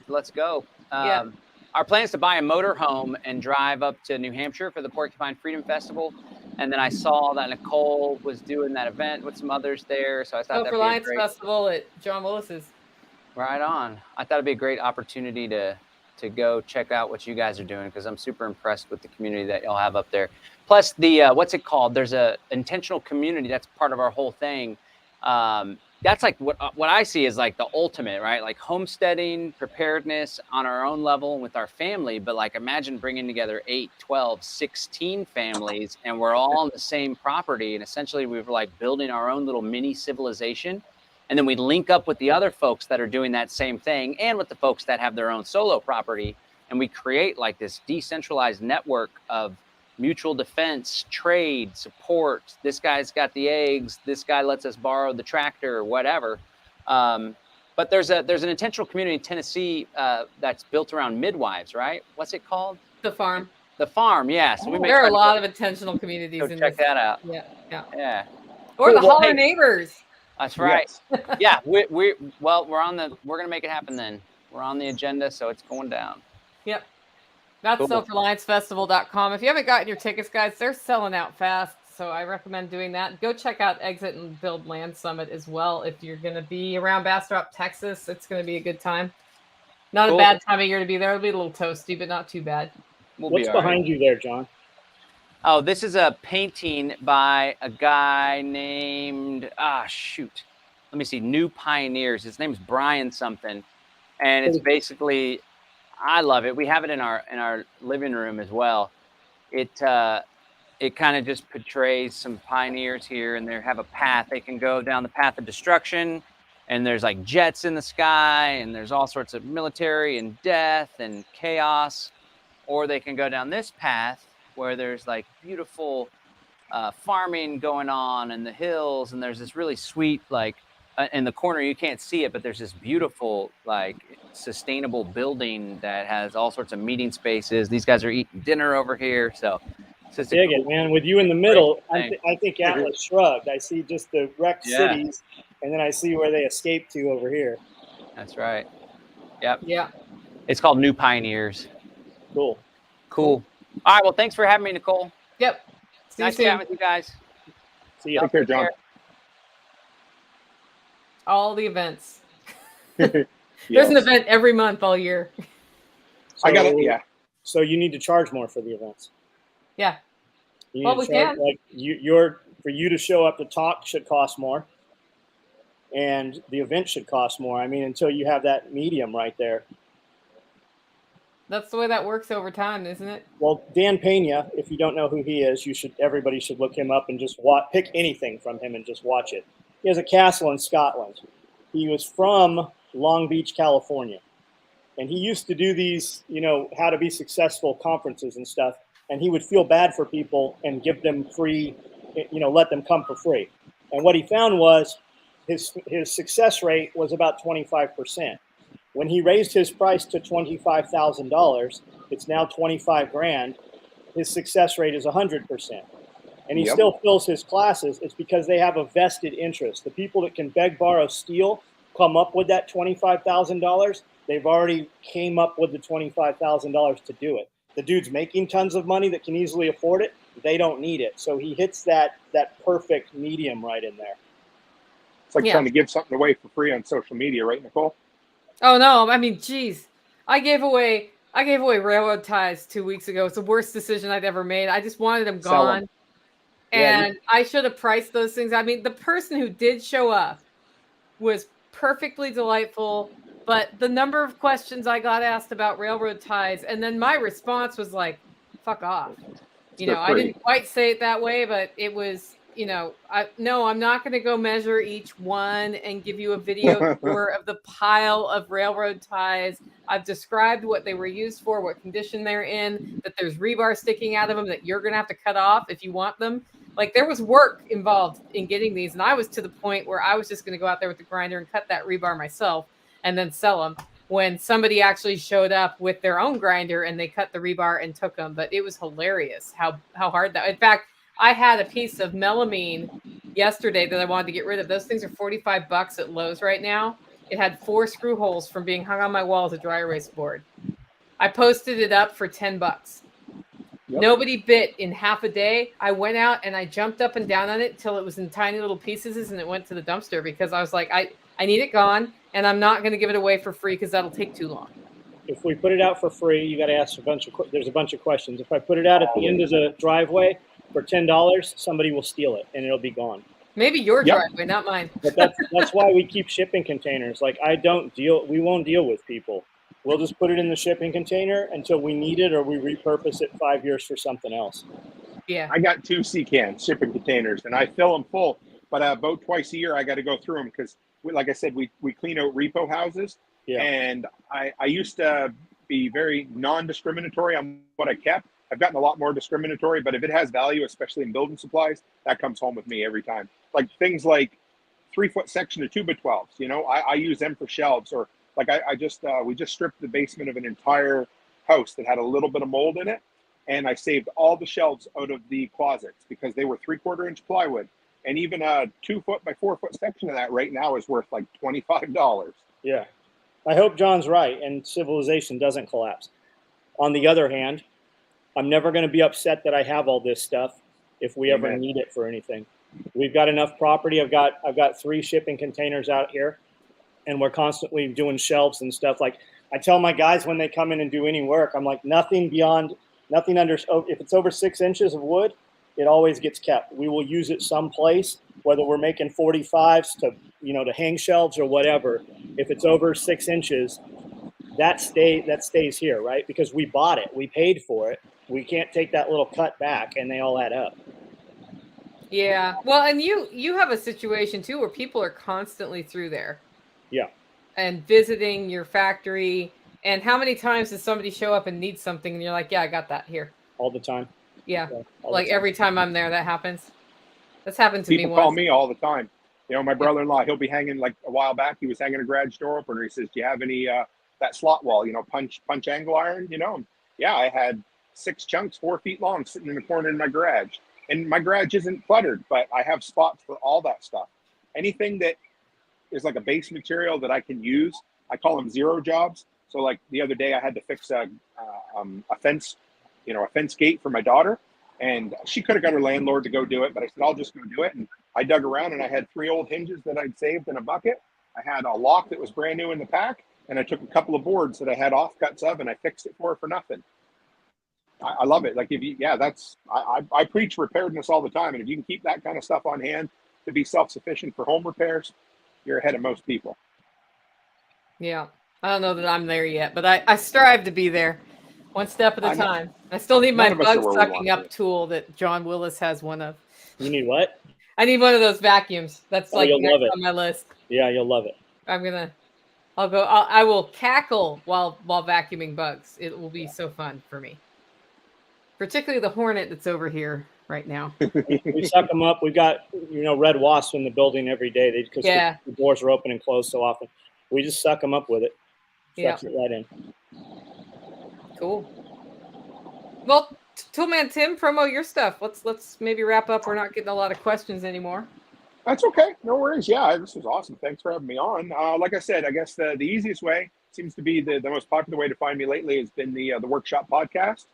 D: Let's go.
A: Yeah.
D: Our plan is to buy a motorhome and drive up to New Hampshire for the Porcupine Freedom Festival. And then I saw that Nicole was doing that event with some others there. So I thought that'd
A: for
D: be a
A: Lions
D: great
A: Festival at John Willis's.
D: Right on. I thought it'd be a great opportunity to go check out what you guys are doing because I'm super impressed with the community that y'all have up there. Plus the what's it called? There's a intentional community that's part of our whole thing. that's like what I see is like the ultimate, right? Like homesteading, preparedness on our own level with our family. But like, imagine bringing together 8, 12, 16 families, and we're all on the same property. And essentially we were like building our own little mini civilization. And then we link up with the other folks that are doing that same thing and with the folks that have their own solo property. And we create like this decentralized network of mutual defense, trade, support. This guy's got the eggs. This guy lets us borrow the tractor or whatever. But there's an intentional community in Tennessee that's built around midwives, right? What's it called?
A: The farm.
D: The farm, yeah. So we
A: there are a lot of intentional communities.
D: Go
A: in
D: check
A: this.
D: that out.
A: Yeah. Or the holler neighbors.
D: That's right.
B: Yes.
D: Yeah. We're gonna make it happen then. We're on the agenda, so it's going down.
A: Yep. That's
D: Cool.
A: selfreliancefestival.com. If you haven't gotten your tickets, guys, they're selling out fast. So I recommend doing that. Go check out Exit and Build Land Summit as well. If you're going to be around Bastrop, Texas, it's going to be a good time. Not a bad time of year to be there. It'll be a little toasty, but not too bad.
C: What's behind you there, John?
D: Oh, this is a painting by a guy named, let me see, New Pioneers. His name's Brian something. And it's basically, I love it. We have it in our living room as well. It kind of just portrays some pioneers here, and they have a path. They can go down the path of destruction, and there's like jets in the sky, and there's all sorts of military and death and chaos. Or they can go down this path where there's like beautiful farming going on in the hills, and there's this really sweet, like in the corner, you can't see it, but there's this beautiful, like sustainable building that has all sorts of meeting spaces. These guys are eating dinner over here. So it's
C: dig it, man. With you in the middle, I think Atlas shrugged. I see just the wrecked cities, and then I see where they escaped to over here.
D: That's right. Yep.
A: Yeah.
D: It's called New Pioneers.
C: Cool.
D: All right. Well, thanks for having me, Nicole.
A: Yep.
D: Nice chatting with you guys.
C: See you.
B: Take care, John.
A: All the events.
B: Yes.
A: There's an event every month all year.
B: I got it. Yeah.
C: So you need to charge more for the events.
A: Yeah.
C: Well, we can. Like for you to show up to talk should cost more, and the event should cost more. I mean, until you have that medium right there.
A: That's the way that works over time, isn't it?
C: Well, Dan Pena, if you don't know who he is, everybody should look him up and just pick anything from him and just watch it. He has a castle in Scotland. He was from Long Beach, California. And he used to do these, how to be successful conferences and stuff. And he would feel bad for people and give them free, let them come for free. And what he found was his success rate was about 25%. When he raised his price to $25,000, it's now $25,000. His success rate is 100%. And he still fills his classes. It's because they have a vested interest. The people that can beg, borrow, steal, come up with that $25,000. They've already came up with the $25,000 to do it. The dude's making tons of money that can easily afford it. They don't need it. So he hits that perfect medium right in there.
B: It's like trying to give something away for free on social media, right, Nicole?
A: Oh no! I mean, geez, I gave away railroad ties 2 weeks ago. It's the worst decision I'd ever made. I just wanted them gone, and I should have priced those things. I mean, the person who did show up was perfectly delightful, but the number of questions I got asked about railroad ties, and then my response was like, "Fuck off." I didn't quite say it that way, but it was. I'm not going to go measure each one and give you a video tour of the pile of railroad ties. I've described what they were used for, what condition they're in, that there's rebar sticking out of them that you're going to have to cut off if you want them. Like, there was work involved in getting these. And I was to the point where I was just going to go out there with the grinder and cut that rebar myself and then sell them, when somebody actually showed up with their own grinder and they cut the rebar and took them. But it was hilarious how hard that. In fact, I had a piece of melamine yesterday that I wanted to get rid of. Those things are $45 at Lowe's right now. It had 4 screw holes from being hung on my wall as a dry erase board. I posted it up for $10. Nobody bit in half a day. I went out and I jumped up and down on it until it was in tiny little pieces, and it went to the dumpster because I was like, I need it gone, and I'm not going to give it away for free because that'll take too long.
C: If we put it out for free, you got to ask there's a bunch of questions. If I put it out at the end of the driveway for $10, somebody will steal it and it'll be gone.
A: Maybe your
B: Yep.
A: driveway, not mine.
C: But that's why we keep shipping containers. Like we won't deal with people. We'll just put it in the shipping container until we need it or we repurpose it 5 years for something else.
A: Yeah.
B: I got 2 sea cans, shipping containers, and I fill them full. But about twice a year, I got to go through them because, like I said, we clean out repo houses.
C: Yeah.
B: And I used to be very non-discriminatory on what I kept. I've gotten a lot more discriminatory, but if it has value, especially in building supplies, that comes home with me every time. Like things like 3-foot section of 2x12s, you know, I use them for shelves. Or like we just stripped the basement of an entire house that had a little bit of mold in it. And I saved all the shelves out of the closets because they were 3/4 inch plywood. And even a 2-foot by 4-foot section of that right now is worth like $25.
C: Yeah. I hope John's right and civilization doesn't collapse. On the other hand, I'm never going to be upset that I have all this stuff if we ever need it for anything. We've got enough property. I've got 3 shipping containers out here, and we're constantly doing shelves and stuff. Like I tell my guys when they come in and do any work, I'm like, nothing under, if it's over 6 inches of wood, it always gets kept. We will use it someplace, whether we're making 45s to hang shelves or whatever. If it's over 6 inches, that stays here, right? Because we bought it, we paid for it. We can't take that little cut back, and they all add up.
A: Yeah. Well, and you have a situation too where people are constantly through there.
C: Yeah.
A: And visiting your factory. And how many times does somebody show up and need something and you're like, yeah, I got that here.
C: All the time.
A: Yeah. Like every time I'm there, that happens. That's happened to me once.
B: People call me all the time. You know, my brother-in-law, he'll be hanging, like a while back, he was hanging a garage door opener. He says, do you have any, that slot wall, punch angle iron, Yeah, I had 6 chunks, 4 feet long, sitting in the corner in my garage. And my garage isn't cluttered, but I have spots for all that stuff. Anything that is like a base material that I can use, I call them zero jobs. So like the other day I had to fix a fence, a fence gate for my daughter. And she could have got her landlord to go do it, but I said, I'll just go do it. And I dug around and I had 3 old hinges that I'd saved in a bucket. I had a lock that was brand new in the pack. And I took a couple of boards that I had offcuts of and I fixed it for nothing. I love it. Like I preach preparedness all the time. And if you can keep that kind of stuff on hand to be self-sufficient for home repairs, you're ahead of most people.
A: Yeah. I don't know that I'm there yet, but I strive to be there. One step at a time. I still need my bug sucking up tool that John Willis has one of.
C: You need what?
A: I need one of those vacuums. That's next on my list.
C: Yeah, you'll love it.
A: I will cackle while vacuuming bugs. It will be so fun for me. Particularly the hornet that's over here right now.
C: We suck them up. We've got, red wasps in the building every day because the doors are open and closed so often. We just suck them up with it. Sucks it right in.
A: Cool. Well, Toolman Tim, promo your stuff. Let's maybe wrap up. We're not getting a lot of questions anymore.
B: That's okay. No worries. Yeah, this was awesome. Thanks for having me on. Like I said, I guess the easiest way seems to be the most popular way to find me lately has been the Workshop podcast.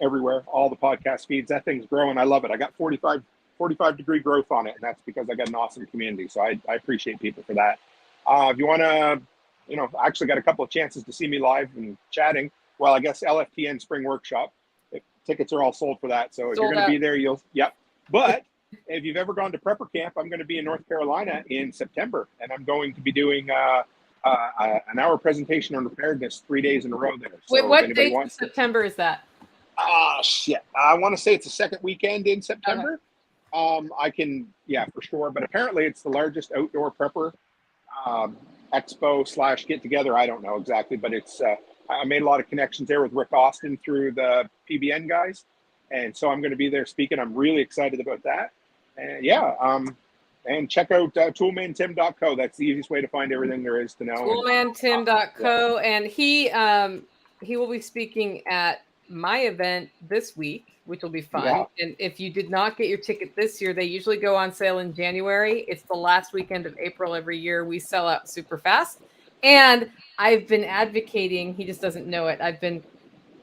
B: Everywhere, all the podcast feeds. That thing's growing. I love it. I got 45 degree growth on it, and that's because I got an awesome community. So I appreciate people for that. If you want to, actually got a couple of chances to see me live and chatting. Well, I guess LFTN Spring Workshop. Tickets are all sold for that. So if you're going to be there, yep. But if you've ever gone to Prepper Camp, I'm going to be in North Carolina in September, and I'm going to be doing an hour presentation on preparedness 3 days in a row there. So
A: wait, what date in September is that?
B: Shit. I want to say it's the second weekend in September. Okay. I can, for sure. But apparently it's the largest outdoor prepper expo / get together. I don't know exactly, but it's, I made a lot of connections there with Rick Austin through the PBN guys. And so I'm going to be there speaking. I'm really excited about that. And and check out toolmantim.co. That's the easiest way to find everything there is to know.
A: Toolmantim.co. And he will be speaking at my event this week, which will be fun. Yeah. And if you did not get your ticket this year, they usually go on sale in January. It's the last weekend of April every year. We sell out super fast. And I've been advocating, he just doesn't know it. I've been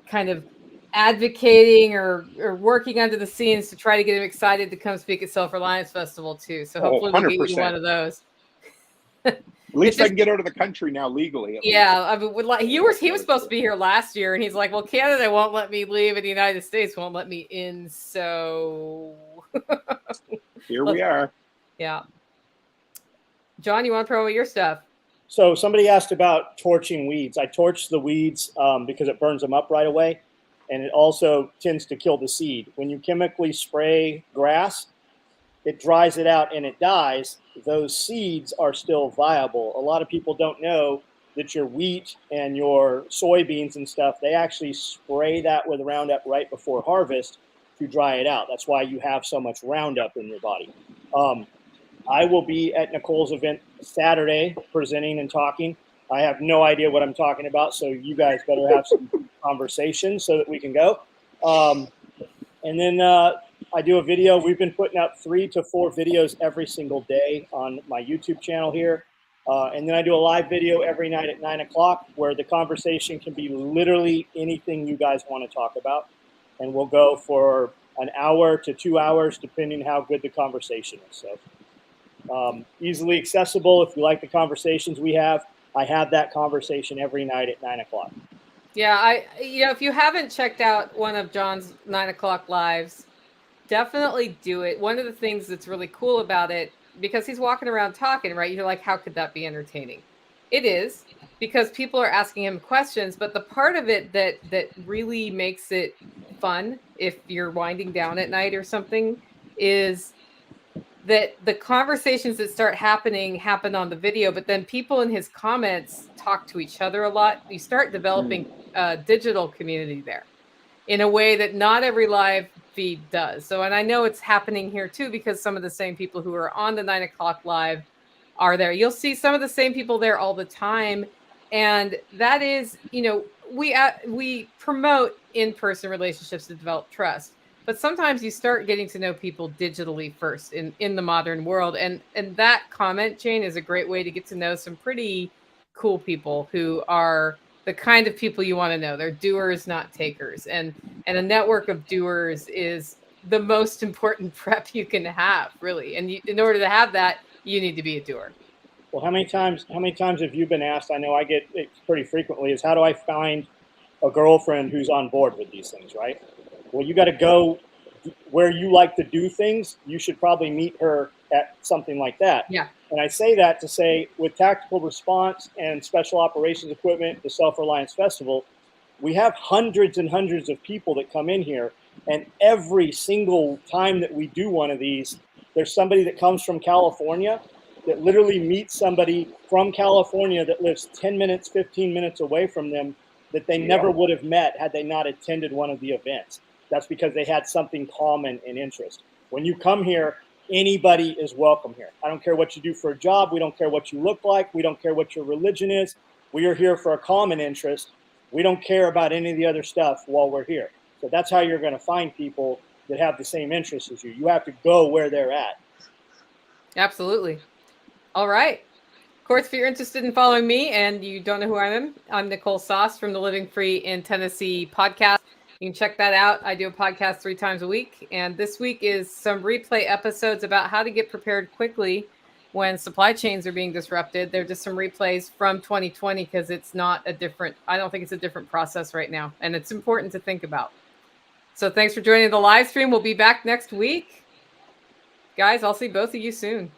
A: kind of advocating or working under the scenes to try to get him excited to come speak at Self-Reliance Festival too. So hopefully we'll get you one of those.
B: At least I can get out of the country now legally.
A: Yeah, I mean, he was supposed to be here last year, and he's like, "Well, Canada won't let me leave, and the United States won't let me in." So
B: here we are.
A: Yeah. John, you want to promote your stuff?
C: So somebody asked about torching weeds. I torch the weeds because it burns them up right away, and it also tends to kill the seed. When you chemically spray grass, it dries it out and it dies. Those seeds are still viable. A lot of people don't know that your wheat and your soybeans and stuff, they actually spray that with Roundup right before harvest to dry it out. That's why you have so much Roundup in your body. I will be at Nicole's event Saturday presenting and talking. I have no idea what I'm talking about, so you guys better have some conversation so that we can go. And then I do a video. We've been putting out 3 to 4 videos every single day on my YouTube channel here. And then I do a live video every night at 9 o'clock where the conversation can be literally anything you guys want to talk about. And we'll go for an hour to 2 hours, depending how good the conversation is. So easily accessible. If you like the conversations we have, I have that conversation every night at 9 o'clock.
A: Yeah, if you haven't checked out one of John's 9 o'clock lives, definitely do it. One of the things that's really cool about it, because he's walking around talking, right? You're like, how could that be entertaining? It is, because people are asking him questions, but the part of it that really makes it fun, if you're winding down at night or something, is that the conversations that start happening happen on the video, but then people in his comments talk to each other a lot. You start developing a digital community there in a way that not every live feed does. So, and I know it's happening here too, because some of the same people who are on the 9 o'clock live are there. You'll see some of the same people there all the time. And that is, we promote in-person relationships to develop trust. But sometimes you start getting to know people digitally first in the modern world. And that comment chain is a great way to get to know some pretty cool people who are the kind of people you want to know. They're doers, not takers. And a network of doers is the most important prep you can have, really. And in order to have that, you need to be a doer.
C: Well, how many times have you been asked? I know I get it pretty frequently, is how do I find a girlfriend who's on board with these things, right? Well, you got to go where you like to do things. You should probably meet her at something like that.
A: Yeah.
C: And I say that to say, with tactical response and special operations equipment, the Self-Reliance Festival, we have hundreds and hundreds of people that come in here. And every single time that we do one of these, there's somebody that comes from California that literally meets somebody from California that lives 10 minutes, 15 minutes away from them that they never would have met had they not attended one of the events. That's because they had something common in interest. When you come here, anybody is welcome here. I don't care what you do for a job. We don't care what you look like. We don't care what your religion is. We are here for a common interest. We don't care about any of the other stuff while we're here. So that's how you're going to find people that have the same interests as you. You have to go where they're at.
A: Absolutely. All right. Of course, if you're interested in following me and you don't know who I am, I'm Nicole Sauce from the Living Free in Tennessee podcast. You can check that out. I do a podcast 3 times a week. And this week is some replay episodes about how to get prepared quickly when supply chains are being disrupted. They're just some replays from 2020 because it's not I don't think it's a different process right now. And it's important to think about. So thanks for joining the live stream. We'll be back next week. Guys, I'll see both of you soon.